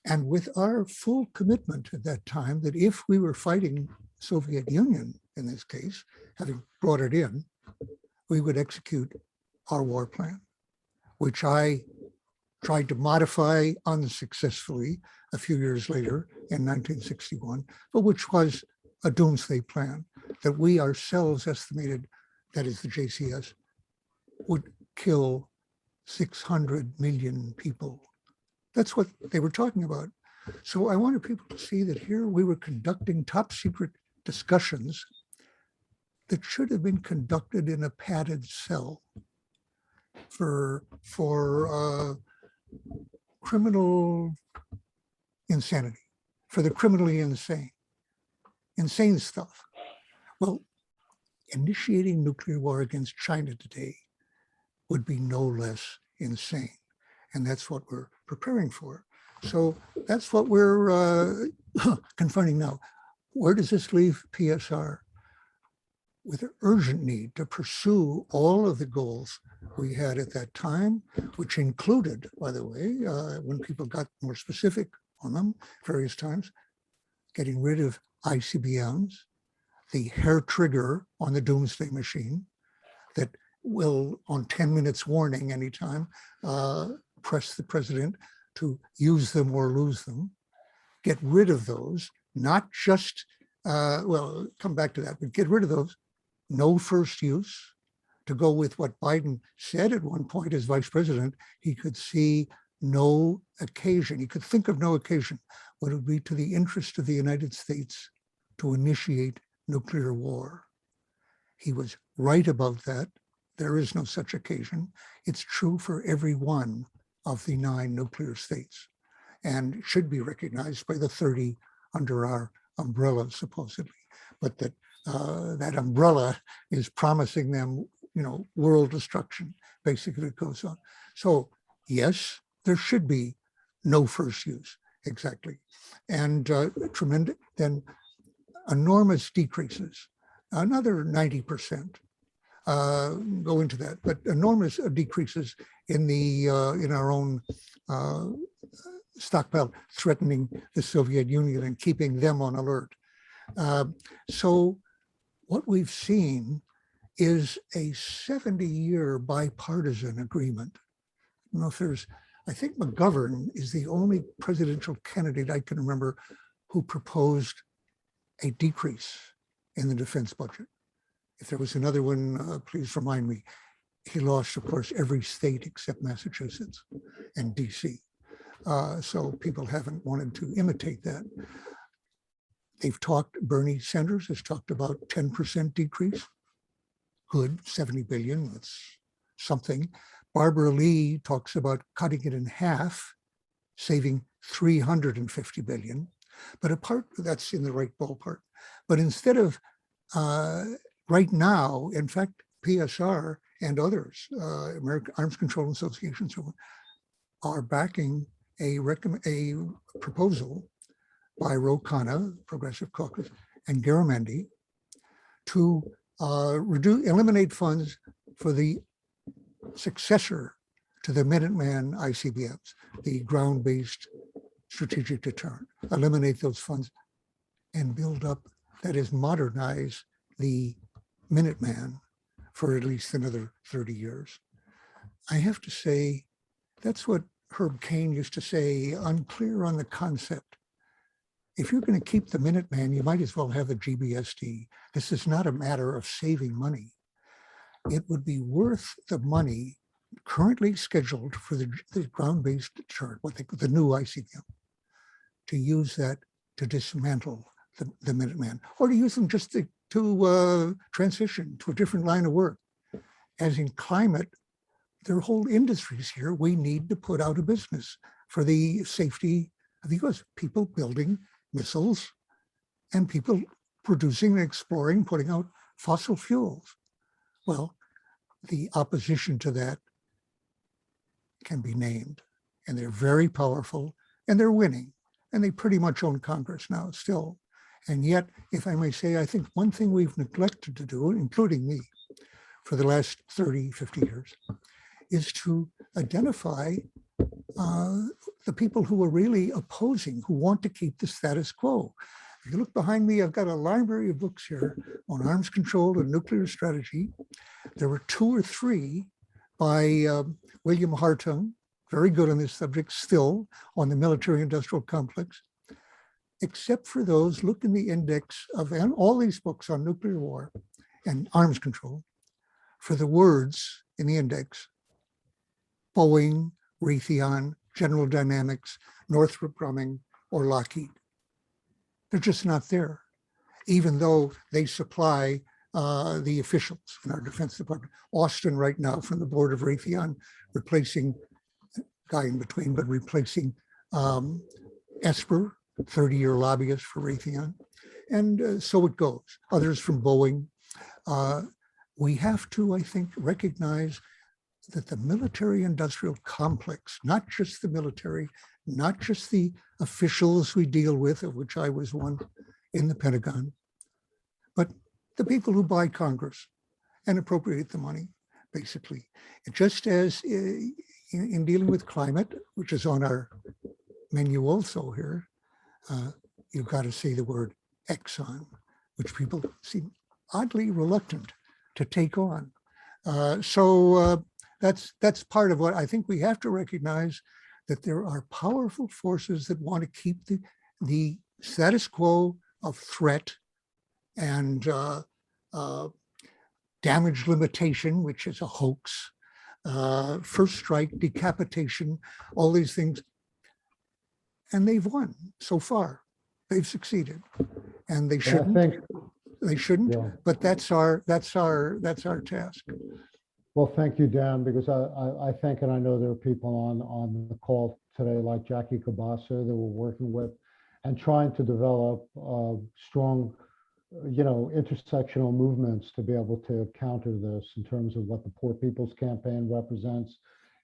And with our full commitment at that time that if we were fighting Soviet Union, in this case, having brought it in, we would execute our war plan, which I tried to modify unsuccessfully a few years later in 1961, but which was a doomsday plan that we ourselves estimated, that is the JCS, would kill 600 million people. That's what they were talking about. So I wanted people to see that here we were conducting top secret discussions that should have been conducted in a padded cell for criminal insanity, for the criminally insane stuff. Well, initiating nuclear war against China today would be no less insane. And that's what we're preparing for. So that's what we're confronting now. Where does this leave PSR? With an urgent need to pursue all of the goals we had at that time, which included, by the way, when people got more specific on them, various times, getting rid of ICBMs, the hair trigger on the doomsday machine that will, on 10 minutes warning anytime, press the president to use them or lose them, get rid of those, not just, well, come back to that, but get rid of those, no first use, to go with what Biden said at one point as vice president, he could see no occasion, he could think of no occasion when it would be to the interest of the United States to initiate nuclear war. He was right about that. There is no such occasion. It's true for every one of the 9 nuclear states and should be recognized by the 30 under our umbrella, supposedly. But that that umbrella is promising them, world destruction. Basically, it goes on. So yes, there should be no first use, exactly, and tremendous, then enormous decreases, another 90%. Go into that, but enormous decreases in the in our own stockpile, threatening the Soviet Union and keeping them on alert. So what we've seen is a 70-year bipartisan agreement. I don't know if there's, I think McGovern is the only presidential candidate I can remember who proposed a decrease in the defense budget. If there was another one, please remind me. He lost, of course, every state except Massachusetts and DC. So people haven't wanted to imitate that. They've talked, Bernie Sanders has talked about 10% decrease. Good, 70 billion, that's something. Barbara Lee talks about cutting it in half, saving 350 billion. But apart, that's in the right ballpark. But instead of right now, in fact, PSR and others, American Arms Control Association, so on, are backing a proposal by Ro Khanna, Progressive Caucus, and Garamendi to eliminate funds for the successor to the Minuteman ICBMs, the ground-based strategic deterrent. Eliminate those funds and build up, that is, modernize the Minuteman for at least another 30 years. I have to say, that's what Herb Cain used to say, unclear on the concept. if you're going to keep the Minuteman, you might as well have the GBSD. This is not a matter of saving money. It would be worth the money currently scheduled for the ground-based chart, the new ICBM, to use that to dismantle the Minuteman, or to use them just to transition to a different line of work. As in climate, there are whole industries here we need to put out of business for the safety of the US. People building missiles and people producing and exploring, putting out fossil fuels. Well, the opposition to that can be named, and they're very powerful, and they're winning, and they pretty much own Congress now still. And yet, if I may say, I think one thing we've neglected to do, including me, for the last 30, 50 years, is to identify the people who are really opposing, who want to keep the status quo. If you look behind me, I've got a library of books here on arms control and nuclear strategy. There were 2 or 3 by William Hartung, very good on this subject still, on the military-industrial complex. Except for those, look in the index of all these books on nuclear war and arms control, for the words in the index: Boeing, Raytheon, General Dynamics, Northrop Grumman, or Lockheed. They're just not there, even though they supply the officials in our Defense Department. Austin right now from the board of Raytheon, replacing, guy in between, but replacing Esper, 30-year lobbyist for Raytheon. And so it goes. Others from Boeing. We have to, I think, recognize that the military-industrial complex, not just the military, not just the officials we deal with, of which I was one in the Pentagon, but the people who buy Congress and appropriate the money, basically. Just as in dealing with climate, which is on our menu also here, you've got to say the word Exxon, which people seem oddly reluctant to take on. So that's part of what I think we have to recognize, that there are powerful forces that want to keep the status quo of threat and damage limitation, which is a hoax, first strike, decapitation, all these things. And they've won so far. They've succeeded, and they shouldn't. They shouldn't. Yeah. But that's our task. Well, thank you, Dan, because I think, and I know there are people on the call today, like Jackie Kabasa, that we're working with, and trying to develop strong, intersectional movements to be able to counter this in terms of what the Poor People's Campaign represents,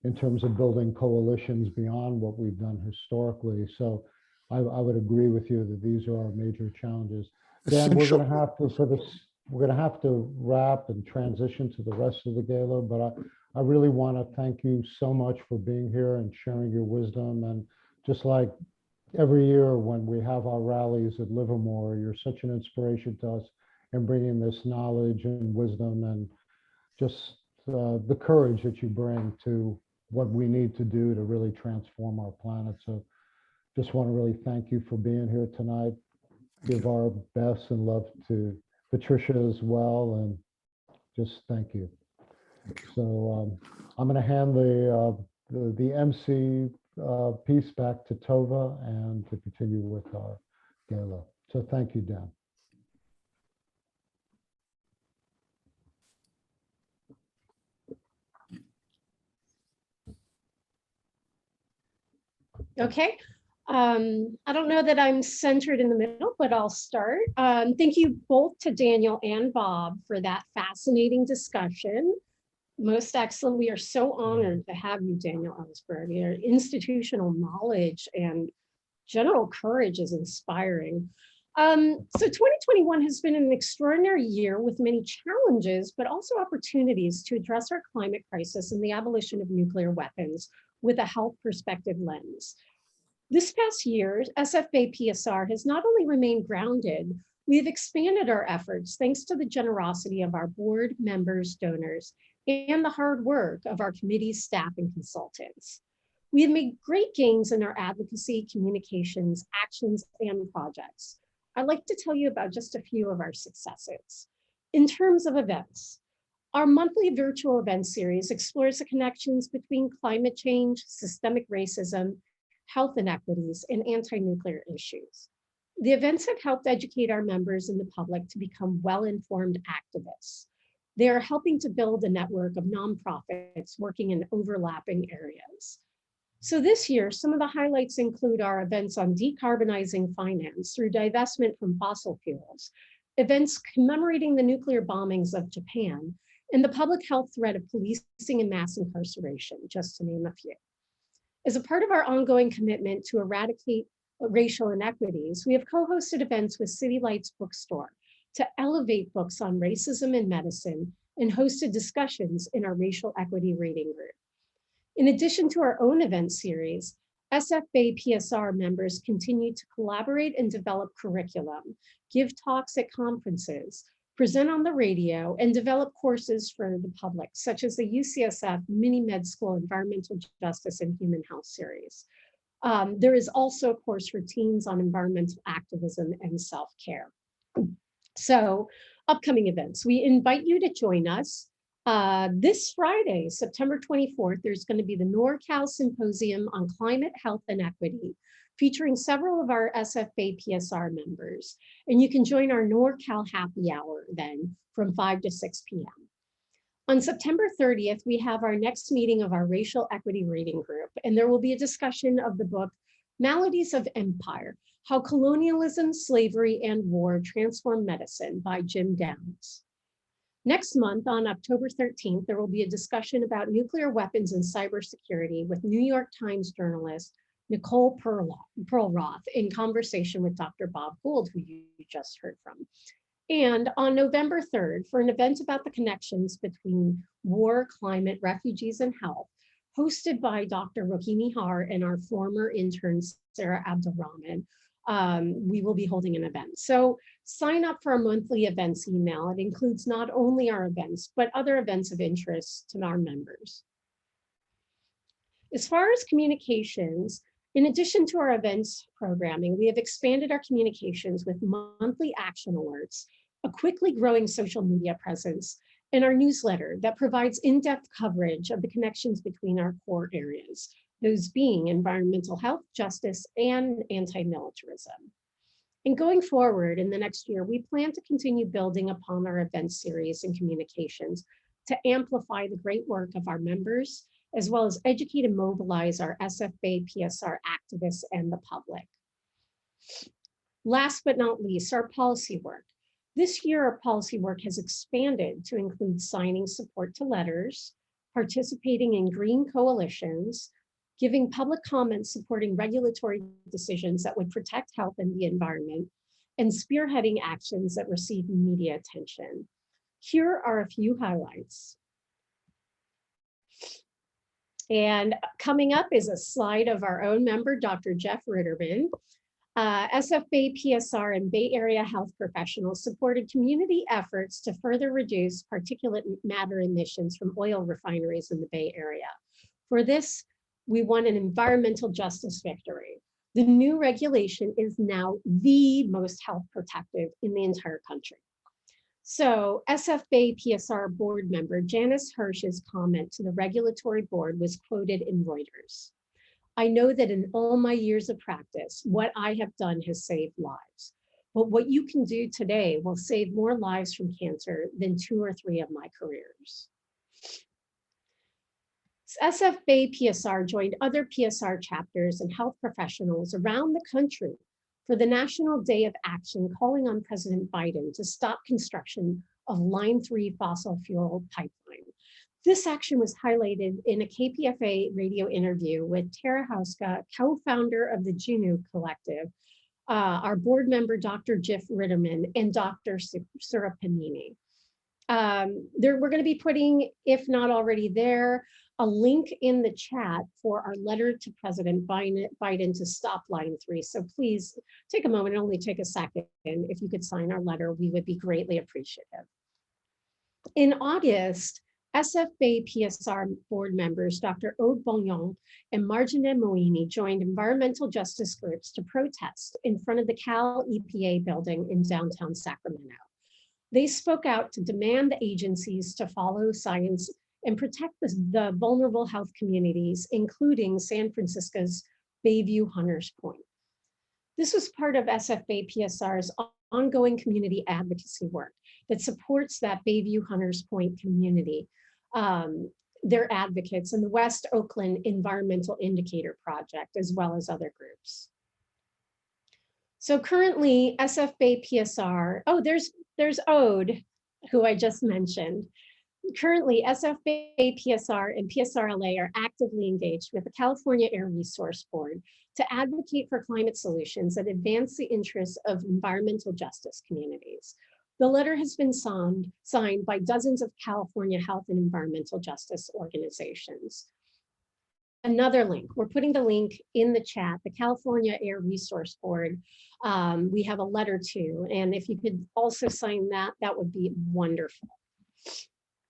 in terms of building coalitions beyond what we've done historically. So I would agree with you that these are our major challenges. Dan, we're going to have to wrap and transition to the rest of the gala, but I really want to thank you so much for being here and sharing your wisdom. And just like every year when we have our rallies at Livermore, you're such an inspiration to us in bringing this knowledge and wisdom and just the courage that you bring to what we need to do to really transform our planet. So just want to really thank you for being here tonight. Give our best and love to Patricia as well, and just thank you. So I'm going to hand the MC piece back to Tova and to continue with our gala. So thank you, Dan. Okay. I don't know that I'm centered in the middle, but I'll start. Thank you both to Daniel and Bob for that fascinating discussion. Most excellent. We are so honored to have you, Daniel Ellsberg. Your institutional knowledge and general courage is inspiring. So 2021 has been an extraordinary year with many challenges, but also opportunities to address our climate crisis and the abolition of nuclear weapons with a health perspective lens. This past year, SFBay PSR has not only remained grounded, we have expanded our efforts thanks to the generosity of our board members, donors, and the hard work of our committee's staff and consultants. We have made great gains in our advocacy, communications, actions, and projects. I'd like to tell you about just a few of our successes. In terms of events, our monthly virtual event series explores the connections between climate change, systemic racism, health inequities, and anti-nuclear issues. The events have helped educate our members and the public to become well-informed activists. They are helping to build a network of nonprofits working in overlapping areas. So this year, some of the highlights include our events on decarbonizing finance through divestment from fossil fuels, events commemorating the nuclear bombings of Japan, and the public health threat of policing and mass incarceration, just to name a few. As a part of our ongoing commitment to eradicate racial inequities, we have co-hosted events with City Lights Bookstore to elevate books on racism in medicine and hosted discussions in our racial equity reading group. In addition to our own event series, SF Bay PSR members continue to collaborate and develop curriculum, give talks at conferences, present on the radio, and develop courses for the public, such as the UCSF Mini Med School Environmental Justice and Human Health series. There is also a course for teens on environmental activism and self-care. So, upcoming events, we invite you to join us. This Friday, September 24th, there's going to be the NorCal Symposium on Climate, Health, and Equity, featuring several of our SFA PSR members. And you can join our NorCal Happy Hour then from 5 to 6 p.m. On September 30th, we have our next meeting of our Racial Equity Reading Group, and there will be a discussion of the book, Maladies of Empire, How Colonialism, Slavery, and War Transform Medicine by Jim Downs. Next month, on October 13th, there will be a discussion about nuclear weapons and cybersecurity with New York Times journalist Nicole Perlroth in conversation with Dr. Bob Gould, who you just heard from. And on November 3rd, for an event about the connections between war, climate, refugees, and health, hosted by Dr. Rohini Har and our former intern, Sarah Abdulrahman, we will be holding an event. So sign up for our monthly events email. It includes not only our events, but other events of interest to our members. As far as communications, in addition to our events programming, we have expanded our communications with monthly action alerts, a quickly growing social media presence, and our newsletter that provides in-depth coverage of the connections between our core areas, those being environmental health, justice, and anti-militarism. And going forward in the next year, we plan to continue building upon our event series and communications to amplify the great work of our members, as well as educate and mobilize our SFA PSR activists and the public. Last but not least, our policy work. This year, our policy work has expanded to include signing support to letters, participating in green coalitions, giving public comments supporting regulatory decisions that would protect health and the environment, and spearheading actions that receive media attention. Here are a few highlights. And coming up is a slide of our own member, Dr. Jeff Ritterman. SFA PSR and Bay Area health professionals supported community efforts to further reduce particulate matter emissions from oil refineries in the Bay Area. For this, we won an environmental justice victory. The new regulation is now the most health protective in the entire country. So SFA PSR board member Janice Hirsch's comment to the regulatory board was quoted in Reuters. I know that in all my years of practice, what I have done has saved lives. But what you can do today will save more lives from cancer than 2 or 3 of my careers. SFA PSR joined other PSR chapters and health professionals around the country for the National Day of Action, calling on President Biden to stop construction of Line 3 fossil fuel pipeline. This action was highlighted in a KPFA radio interview with Tara Hauska, co-founder of the Juno Collective, our board member, Dr. Jeff Ritterman, and Dr. Sura Panini. We're going to be putting, if not already there, a link in the chat for our letter to President Biden to stop Line 3. So please take a moment, only take a second. If you could sign our letter, we would be greatly appreciative. In August, SFBA PSR board members, Dr. Aude Bognon and Marjane Moini, joined environmental justice groups to protest in front of the Cal EPA building in downtown Sacramento. They spoke out to demand the agencies to follow science and protect the vulnerable health communities, including San Francisco's Bayview Hunters Point. This was part of SFBA PSR's ongoing community advocacy work that supports that Bayview Hunters Point community, their advocates, and the West Oakland Environmental Indicator Project, as well as other groups. So currently, SFBA PSR, oh, there's Aude, who I just mentioned. Currently, SFBA PSR and PSRLA are actively engaged with the California Air Resource Board to advocate for climate solutions that advance the interests of environmental justice communities. The letter has been signed by dozens of California health and environmental justice organizations. Another link, we're putting the link in the chat, the California Air Resource Board. We have a letter too, and if you could also sign that, that would be wonderful.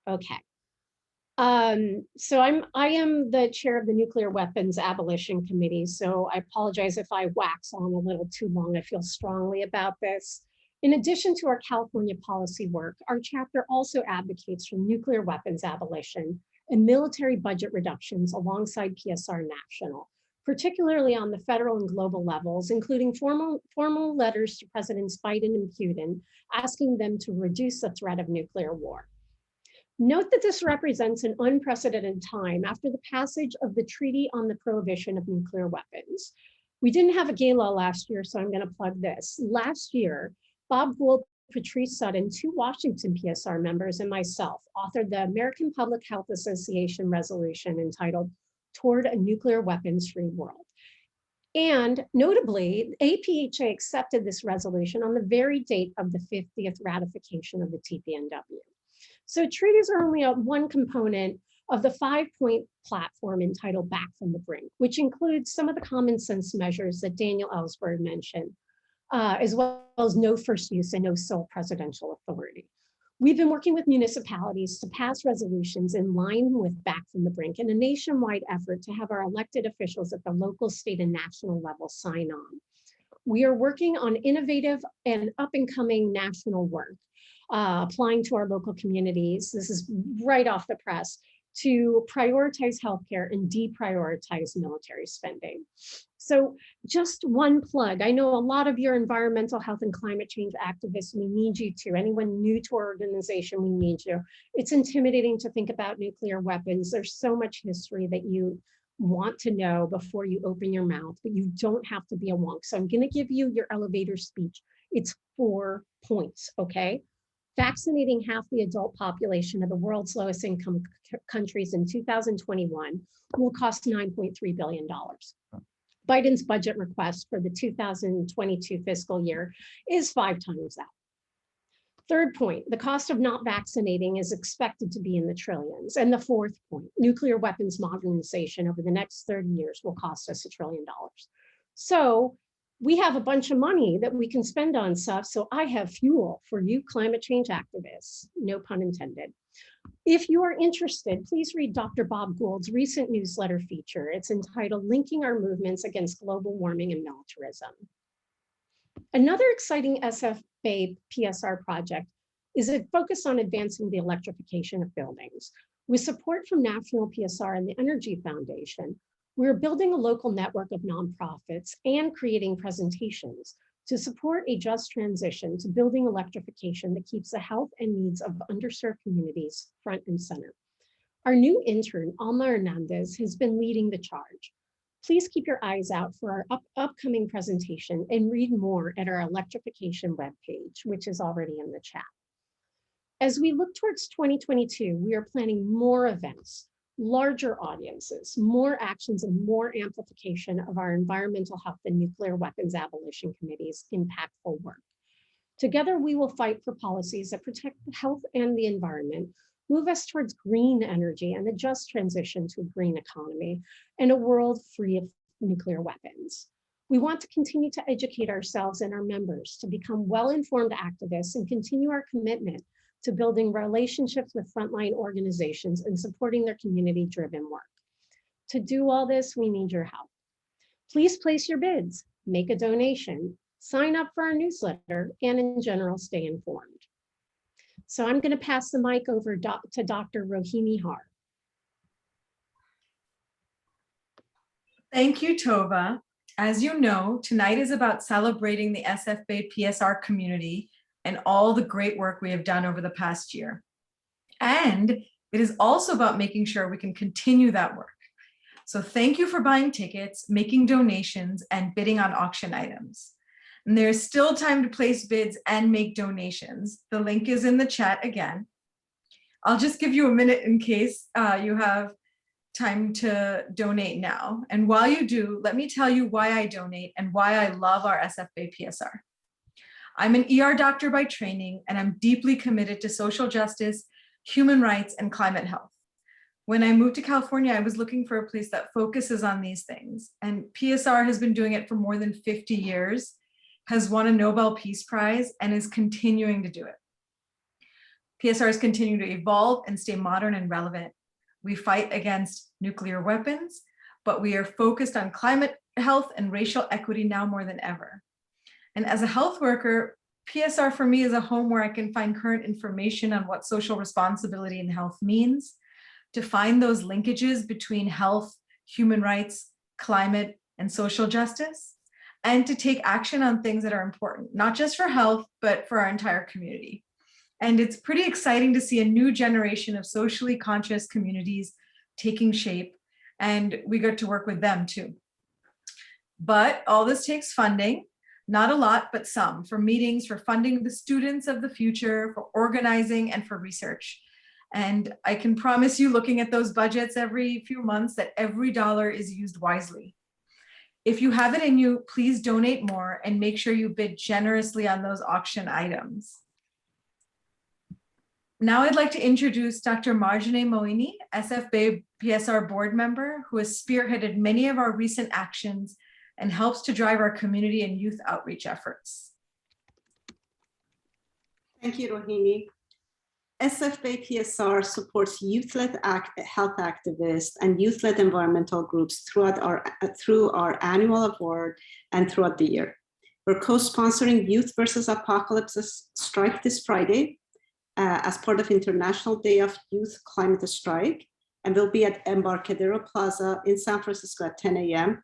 Okay. So I am the chair of the Nuclear Weapons Abolition Committee, so I apologize if I wax on a little too long. I feel strongly about this. In addition to our California policy work, our chapter also advocates for nuclear weapons abolition and military budget reductions alongside PSR National, particularly on the federal and global levels, including formal letters to Presidents Biden and Putin, asking them to reduce the threat of nuclear war. Note that this represents an unprecedented time after the passage of the Treaty on the Prohibition of Nuclear Weapons. We didn't have a gala last year, so I'm going to plug this. Last year, Bob Gould, Patrice Sutton, two Washington PSR members, and myself authored the American Public Health Association resolution entitled Toward a Nuclear Weapons-Free World. And notably, APHA accepted this resolution on the very date of the 50th ratification of the TPNW. So treaties are only one component of the 5-point platform entitled Back from the Brink, which includes some of the common sense measures that Daniel Ellsberg mentioned, as well as no first use and no sole presidential authority. We've been working with municipalities to pass resolutions in line with Back from the Brink in a nationwide effort to have our elected officials at the local, state, and national level sign on. We are working on innovative and up-and-coming national work, applying to our local communities. This is right off the press, to prioritize healthcare and deprioritize military spending. So just one plug. I know a lot of your environmental health and climate change activists, we need you to. Anyone new to our organization, we need you. It's intimidating to think about nuclear weapons. There's so much history that you want to know before you open your mouth, but you don't have to be a wonk. So I'm gonna give you your elevator speech. It's 4 points, okay? Vaccinating half the adult population of the world's lowest income countries in 2021 will cost $9.3 billion. Biden's budget request for the 2022 fiscal year is 5 times that. Third point, the cost of not vaccinating is expected to be in the trillions. And the fourth point, nuclear weapons modernization over the next 30 years will cost us $1 trillion. So we have a bunch of money that we can spend on stuff. So I have fuel for you climate change activists, no pun intended. If you are interested, please read Dr. Bob Gould's recent newsletter feature. It's entitled Linking Our Movements Against Global Warming and Militarism. Another exciting SFBA PSR project is a focus on advancing the electrification of buildings. With support from National PSR and the Energy Foundation, we're building a local network of nonprofits and creating presentations to support a just transition to building electrification that keeps the health and needs of underserved communities front and center. Our new intern, Alma Hernandez, has been leading the charge. Please keep your eyes out for our upcoming presentation and read more at our electrification webpage, which is already in the chat. As we look towards 2022, we are planning more events, larger audiences, more actions, and more amplification of our environmental health and nuclear weapons abolition committee's impactful work. Together, we will fight for policies that protect the health and the environment, move us towards green energy and a just transition to a green economy and a world free of nuclear weapons. We want to continue to educate ourselves and our members to become well-informed activists and continue our commitment to building relationships with frontline organizations and supporting their community-driven work. To do all this, we need your help. Please place your bids, make a donation, sign up for our newsletter, and in general, stay informed. So I'm going to pass the mic over to Dr. Rohini Har. Thank you, Tova. As you know, tonight is about celebrating the SF-Bay PSR community and all the great work we have done over the past year. And it is also about making sure we can continue that work. So thank you for buying tickets, making donations, and bidding on auction items. And there's still time to place bids and make donations. The link is in the chat again. I'll just give you a minute in case you have time to donate now. And while you do, let me tell you why I donate and why I love our SF-Bay PSR. I'm an ER doctor by training, and I'm deeply committed to social justice, human rights, and climate health. When I moved to California, I was looking for a place that focuses on these things. And PSR has been doing it for more than 50 years, has won a Nobel Peace Prize, and is continuing to do it. PSR is continuing to evolve and stay modern and relevant. We fight against nuclear weapons, but we are focused on climate health and racial equity now more than ever. And as a health worker, PSR for me is a home where I can find current information on what social responsibility in health means, to find those linkages between health, human rights, climate, and social justice, and to take action on things that are important, not just for health, but for our entire community. And it's pretty exciting to see a new generation of socially conscious communities taking shape, and we get to work with them too. But all this takes funding, not a lot, but some, for meetings, for funding the students of the future, for organizing, and for research. And I can promise you, looking at those budgets every few months, that every dollar is used wisely. If you have it in you, please donate more and make sure you bid generously on those auction items. Now I'd like to introduce Dr. Marjane Moini, SF-Bay PSR board member, who has spearheaded many of our recent actions and helps to drive our community and youth outreach efforts. Thank you, Rohini. SF-Bay PSR supports youth-led health activists and youth-led environmental groups through our annual award and throughout the year. We're co-sponsoring Youth versus Apocalypse Strike this Friday as part of International Day of Youth Climate Strike, and we'll be at Embarcadero Plaza in San Francisco at 10 a.m.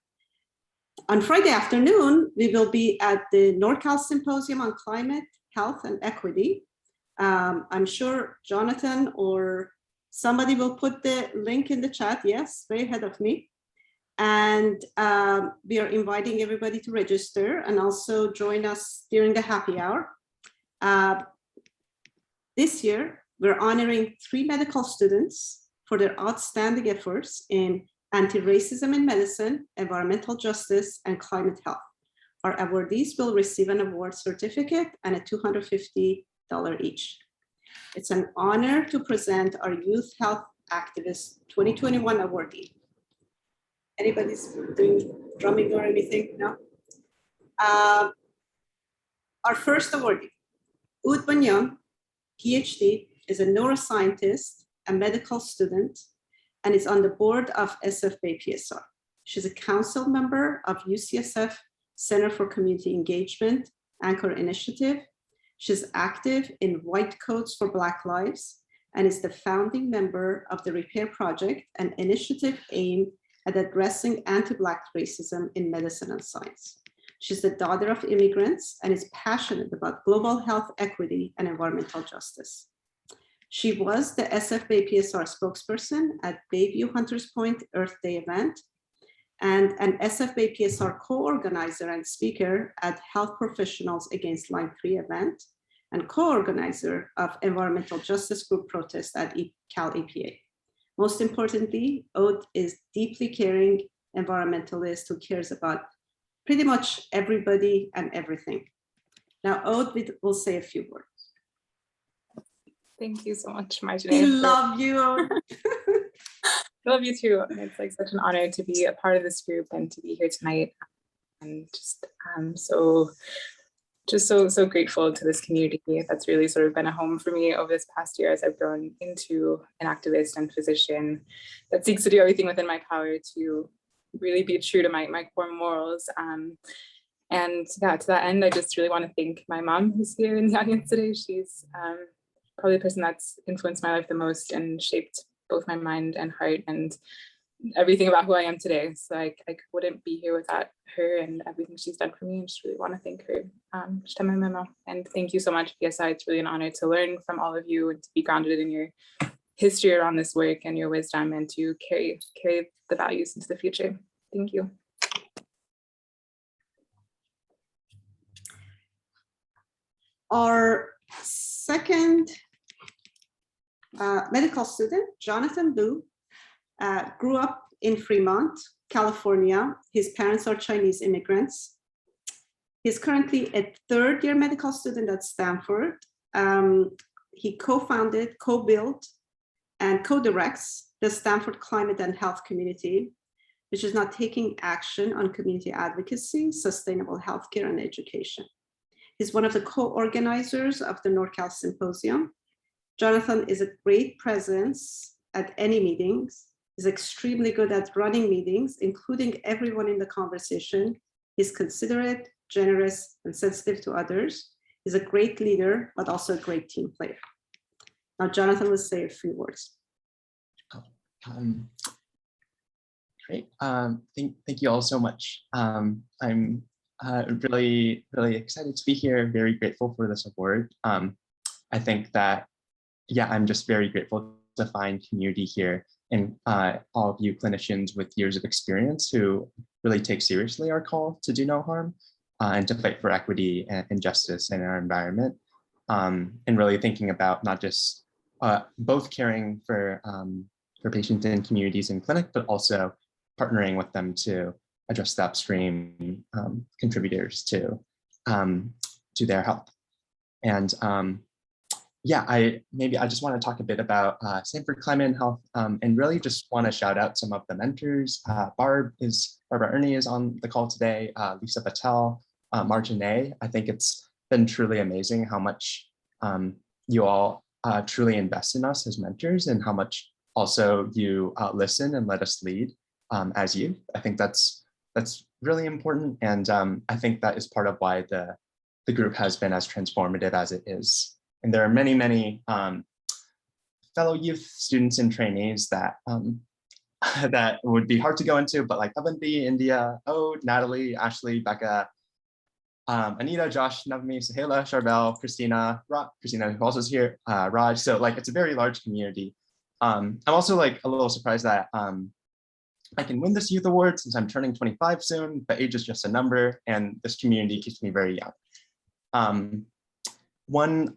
On Friday afternoon, we will be at the NorCal Symposium on Climate, Health, and Equity. I'm sure Jonathan or somebody will put the link in the chat. Yes, way ahead of me. And we are inviting everybody to register and also join us during the happy hour. This year, we're honoring 3 medical students for their outstanding efforts in anti-racism in medicine, environmental justice, and climate health. Our awardees will receive an award certificate and a $250 each. It's an honor to present our Youth Health Activist 2021 awardee. Anybody's doing drumming or anything? No? Our first awardee, Oud Banyan, PhD, is a neuroscientist, a medical student, and is on the board of SF-Bay PSR. She's a council member of UCSF Center for Community Engagement, Anchor Initiative. She's active in White Coats for Black Lives and is the founding member of the Repair Project, an initiative aimed at addressing anti-Black racism in medicine and science. She's the daughter of immigrants and is passionate about global health equity and environmental justice. She was the SF-Bay PSR spokesperson at Bayview Hunters Point Earth Day event and an SF-Bay PSR co-organizer and speaker at Health Professionals Against Line 3 event and co-organizer of environmental justice group protest at Cal EPA. Most importantly, Oud is deeply caring environmentalist who cares about pretty much everybody and everything. Now, Oud will say a few words. Thank you so much, Marjane. We love you, Oud. I love you too. It's like such an honor to be a part of this group and to be here tonight. And just so just so grateful to this community that's really sort of been a home for me over this past year as I've grown into an activist and physician that seeks to do everything within my power to really be true to my core morals. And yeah, to that end, I just really want to thank my mom who's here in the audience today. She's probably the person that's influenced my life the most and shaped both my mind and heart and everything about who I am today. So I wouldn't be here without her and everything she's done for me. And just really want to thank her. Just have my memo. And thank you so much, PSI. It's really an honor to learn from all of you and to be grounded in your history around this work and your wisdom and to carry the values into the future. Thank you. Our second medical student, Jonathan Liu, grew up in Fremont, California. His parents are Chinese immigrants. He's currently a third-year medical student at Stanford. He co-founded, co-built, and co-directs the Stanford Climate and Health Community, which is now taking action on community advocacy, sustainable healthcare, and education. He's one of the co-organizers of the NorCal Symposium. Jonathan is a great presence at any meetings. He's extremely good at running meetings, including everyone in the conversation. He's considerate, generous, and sensitive to others. He's a great leader, but also a great team player. Now, Jonathan will say a few words. Great. Thank you all so much. I'm really excited to be here. Very grateful for this award. I think that, yeah, I'm just very grateful to find community here and all of you clinicians with years of experience who really take seriously our call to do no harm and to fight for equity and justice in our environment. And really thinking about not just both caring for patients and communities in clinic, but also partnering with them to address the upstream contributors to their health. And yeah, I just want to talk a bit about Stanford Climate and Health, and really just want to shout out some of the mentors. Barbara Ernie is on the call today, Lisa Patel, Marjane. I think it's been truly amazing how much you all truly invest in us as mentors and how much also you listen and let us lead as youth. I think that's really important. And I think that is part of why the group has been as transformative as it is. And there are many, many fellow youth students and trainees that that would be hard to go into, but like Avanti, India, Ode, Natalie, Ashley, Becca, Anita, Josh, Navami, Sahela, Charbel, Christina, who also is here, Raj. So like it's a very large community. I'm also like a little surprised that I can win this youth award since I'm turning 25 soon, but age is just a number and this community keeps me very young. One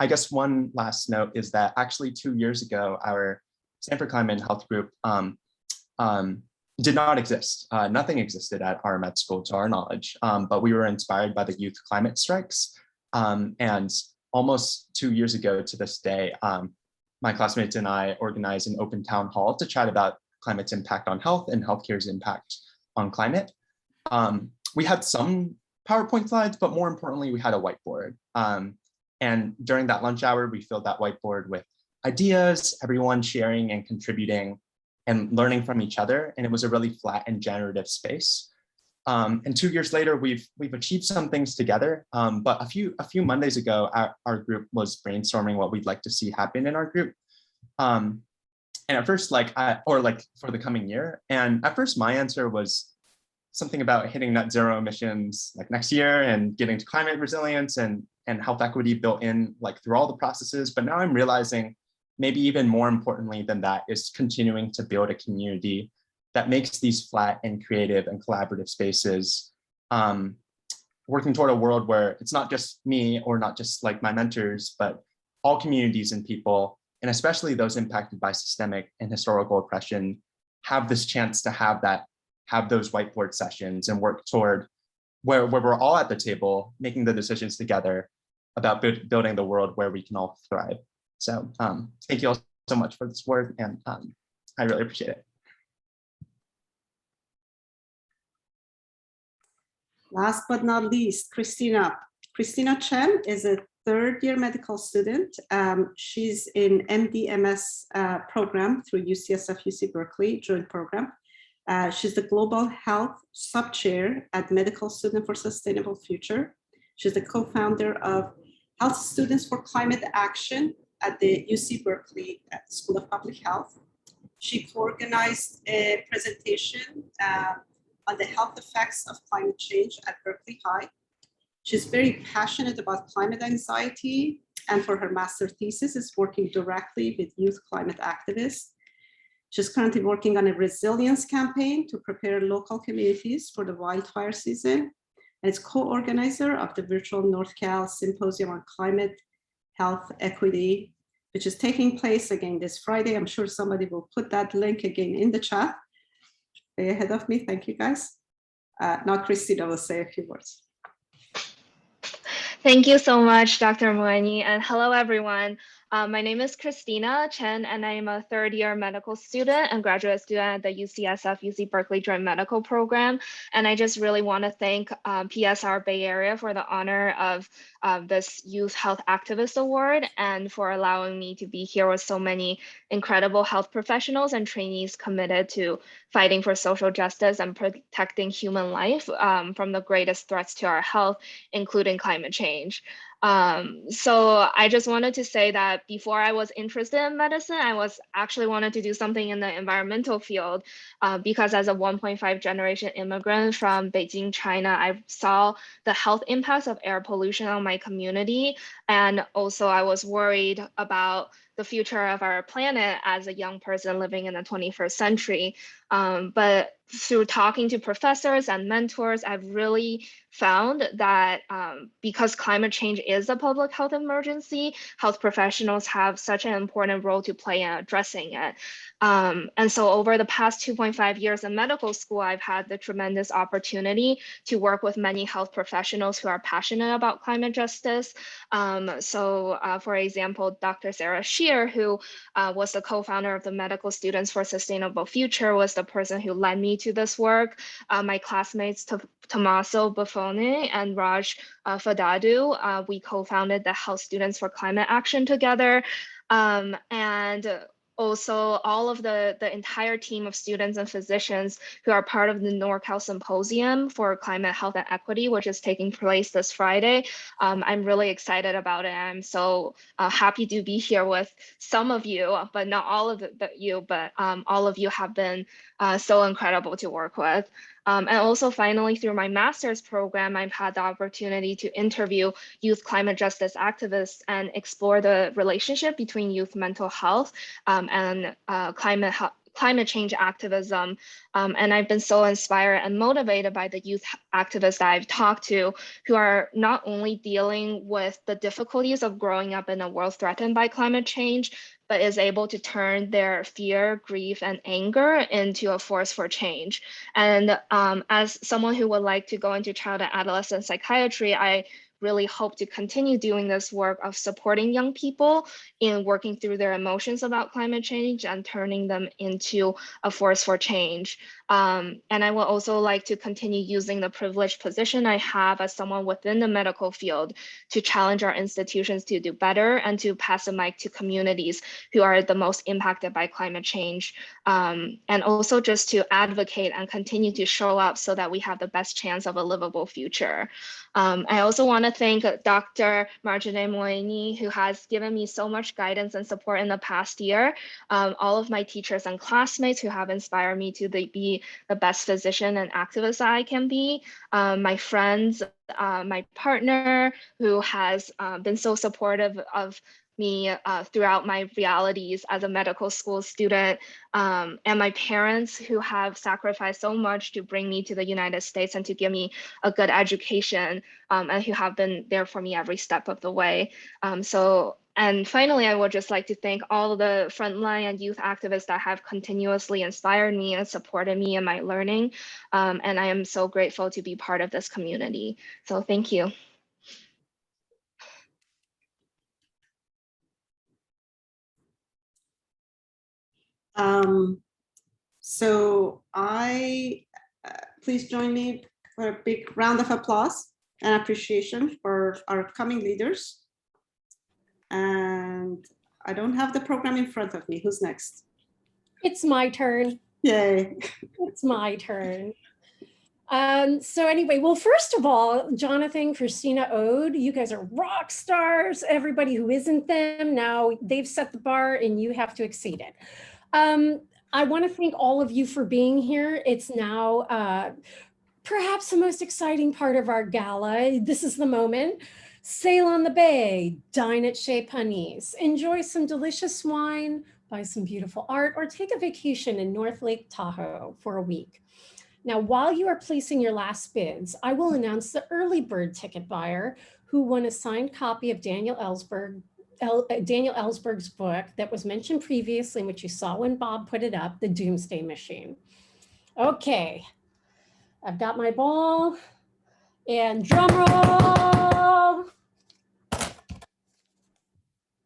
last note is that actually 2 years ago, our Stanford Climate and Health group did not exist. Nothing existed at our med school to our knowledge, but we were inspired by the youth climate strikes. And almost 2 years ago to this day, my classmates and I organized an open town hall to chat about climate's impact on health and healthcare's impact on climate. We had some PowerPoint slides, but more importantly, we had a whiteboard. And during that lunch hour, we filled that whiteboard with ideas, everyone sharing and contributing and learning from each other. And it was a really flat and generative space. And 2 years later, we've achieved some things together. But a few Mondays ago, our group was brainstorming what we'd like to see happen in our group. And at first, for the coming year. And at first, my answer was something about hitting net zero emissions like next year and getting to climate resilience and health equity built in like through all the processes. But now I'm realizing maybe even more importantly than that is continuing to build a community that makes these flat and creative and collaborative spaces, working toward a world where it's not just me or not just like my mentors, but all communities and people, and especially those impacted by systemic and historical oppression, have this chance to have those whiteboard sessions and work toward where we're all at the table, making the decisions together about building the world where we can all thrive. So thank you all so much for this word, and I really appreciate it. Last but not least, Christina, Christina Chen is a third-year medical student. She's in MD-MS program through UCSF UC Berkeley joint program. She's the Global Health Sub-Chair at Medical Student for Sustainable Future. She's the co-founder of Health Students for Climate Action at the UC Berkeley School of Public Health. She co-organized a presentation on the health effects of climate change at Berkeley High. She's very passionate about climate anxiety, and for her master thesis is working directly with youth climate activists. She's currently working on a resilience campaign to prepare local communities for the wildfire season, and is co-organizer of the virtual North Cal Symposium on Climate Health Equity, which is taking place again this Friday. I'm sure somebody will put that link again in the chat. Way ahead of me, thank you guys. Now Christina will say a few words. Thank you so much, Dr. Moini, and hello, everyone. My name is Christina Chen, and I am a third-year medical student and graduate student at the UCSF UC Berkeley Joint Medical Program. And I just really want to thank PSR Bay Area for the honor of this Youth Health Activist Award and for allowing me to be here with so many incredible health professionals and trainees committed to fighting for social justice and protecting human life from the greatest threats to our health, including climate change. So I just wanted to say that before I was interested in medicine, I was actually wanted to do something in the environmental field because as a 1.5 generation immigrant from Beijing, China, I saw the health impacts of air pollution on my community. And also I was worried about the future of our planet as a young person living in the 21st century. But through talking to professors and mentors, I've really found that because climate change is a public health emergency, health professionals have such an important role to play in addressing it. And so over the past 2.5 years in medical school, I've had the tremendous opportunity to work with many health professionals who are passionate about climate justice. For example, Dr. Sarah Shear, who was the co-founder of the Medical Students for Sustainable Future, was the person who led me to this work. My classmates Tommaso Buffone and Raj Fadadu, we co-founded the Health Students for Climate Action together. And also all of the entire team of students and physicians who are part of the NorCal Symposium for Climate Health and Equity, which is taking place this Friday. I'm really excited about it. I'm so happy to be here with some of you, but not all of you, but all of you have been so incredible to work with. And also finally, through my master's program, I've had the opportunity to interview youth climate justice activists and explore the relationship between youth mental health and climate change activism. And I've been so inspired and motivated by the youth activists that I've talked to who are not only dealing with the difficulties of growing up in a world threatened by climate change, but is able to turn their fear, grief, and anger into a force for change. And as someone who would like to go into child and adolescent psychiatry, I really hope to continue doing this work of supporting young people in working through their emotions about climate change and turning them into a force for change. And I will also like to continue using the privileged position I have as someone within the medical field to challenge our institutions to do better and to pass the mic to communities who are the most impacted by climate change. And also just to advocate and continue to show up so that we have the best chance of a livable future. I also want to thank Dr. Marjane Moini, who has given me so much guidance and support in the past year. All of my teachers and classmates who have inspired me to be the best physician and activist that I can be. My friends, my partner, who has been so supportive of me throughout my realities as a medical school student, and my parents who have sacrificed so much to bring me to the United States and to give me a good education, and who have been there for me every step of the way. And finally, I would just like to thank all of the frontline and youth activists that have continuously inspired me and supported me in my learning. And I am so grateful to be part of this community. So thank you. So please join me for a big round of applause and appreciation for our upcoming leaders. And I don't have the program in front of me. Who's next? It's my turn. Yay. It's my turn. So anyway, well, first of all, Jonathan, Christina, Ode, you guys are rock stars. Everybody who isn't them, now they've set the bar and you have to exceed it. I want to thank all of you for being here. It's now perhaps the most exciting part of our gala. This is the moment. Sail on the bay, dine at Chez Panisse, enjoy some delicious wine, buy some beautiful art, or take a vacation in North Lake Tahoe for a week. Now, while you are placing your last bids, I will announce the early bird ticket buyer who won a signed copy of Daniel Ellsberg's book that was mentioned previously, which you saw when Bob put it up, The Doomsday Machine. Okay, I've got my ball and drum roll.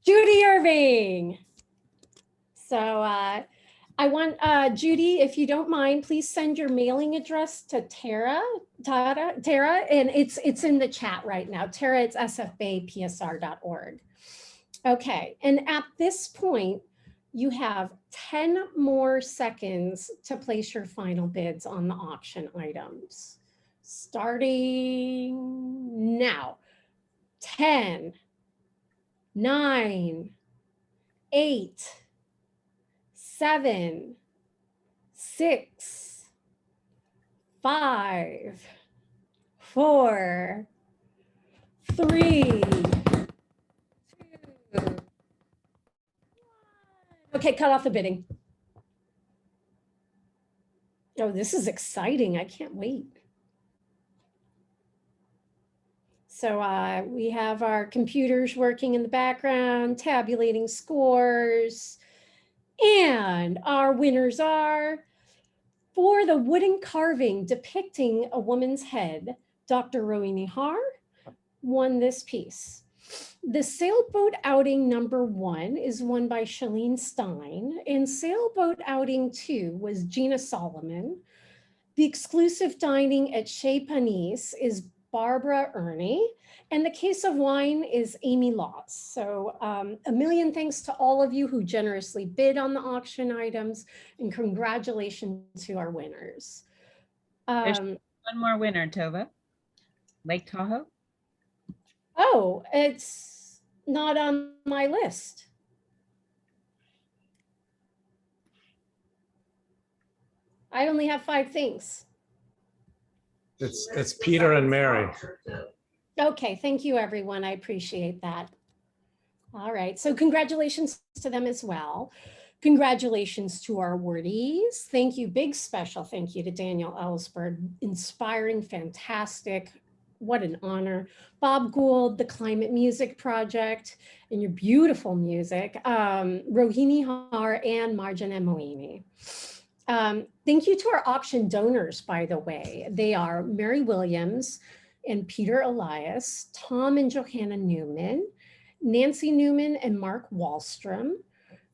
Judy Irving. So, I want Judy, if you don't mind, please send your mailing address to Tara, and it's in the chat right now. Tara, it's sfbaypsr.org. Okay, and at this point, you have 10 more seconds to place your final bids on the auction items. Starting now. 10, 9, 8, 7, 6, 5, 4, 3, 2. Okay, cut off the bidding. Oh, this is exciting. I can't wait. So we have our computers working in the background, tabulating scores. And our winners are, for the wooden carving depicting a woman's head, Dr. Rohini Har won this piece. The sailboat outing number 1 is won by Shalene Stein, and sailboat outing 2 was Gina Solomon. The exclusive dining at Chez Panisse is Barbara Ernie, and the case of wine is Amy Loss. So a million thanks to all of you who generously bid on the auction items, and congratulations to our winners. There's one more winner, Tova. Lake Tahoe. Oh, it's not on my list. I only have 5 things. It's Peter and Mary. Okay, thank you, everyone. I appreciate that. All right, so congratulations to them as well. Congratulations to our awardees. Thank you, big special thank you to Daniel Ellsberg, inspiring, fantastic, what an honor. Bob Gould, the Climate Music Project, and your beautiful music, Rohini Har and Marjan Moini. Thank you to our auction donors, by the way. They are Mary Williams and Peter Elias, Tom and Johanna Newman, Nancy Newman and Mark Wallstrom,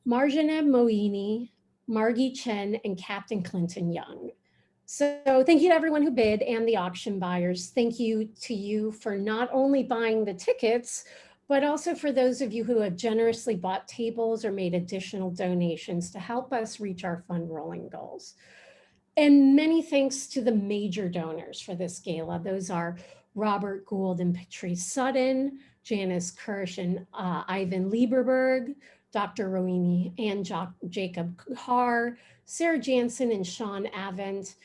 Marjana Moini, Margie Chen, and Captain Clinton Young. So thank you to everyone who bid and the auction buyers. Thank you to you for not only buying the tickets, but also for those of you who have generously bought tables or made additional donations to help us reach our fund rolling goals. And many thanks to the major donors for this gala. Those are Robert Gould and Patrice Sutton, Janice Kirsch and Ivan Lieberberg, Dr. Rohini and Jacob Har, Sarah Jansen and Sean Avent,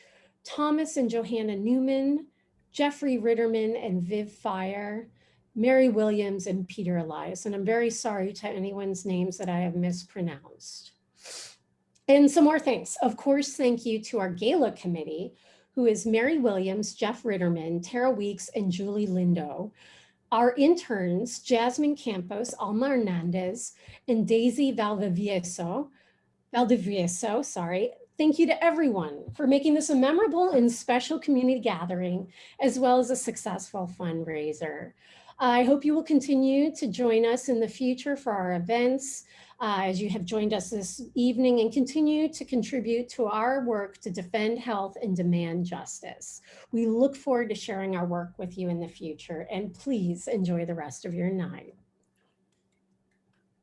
Thomas and Johanna Newman, Jeffrey Ritterman and Viv Fire, Mary Williams and Peter Elias. And I'm very sorry to anyone's names that I have mispronounced. And some more thanks. Of course, thank you to our gala committee, who is Mary Williams, Jeff Ritterman, Tara Weeks, and Julie Lindo. Our interns, Jasmine Campos, Alma Hernandez, and Daisy Valdivieso. Thank you to everyone for making this a memorable and special community gathering, as well as a successful fundraiser. I hope you will continue to join us in the future for our events, as you have joined us this evening, and continue to contribute to our work to defend health and demand justice. We look forward to sharing our work with you in the future, and please enjoy the rest of your night.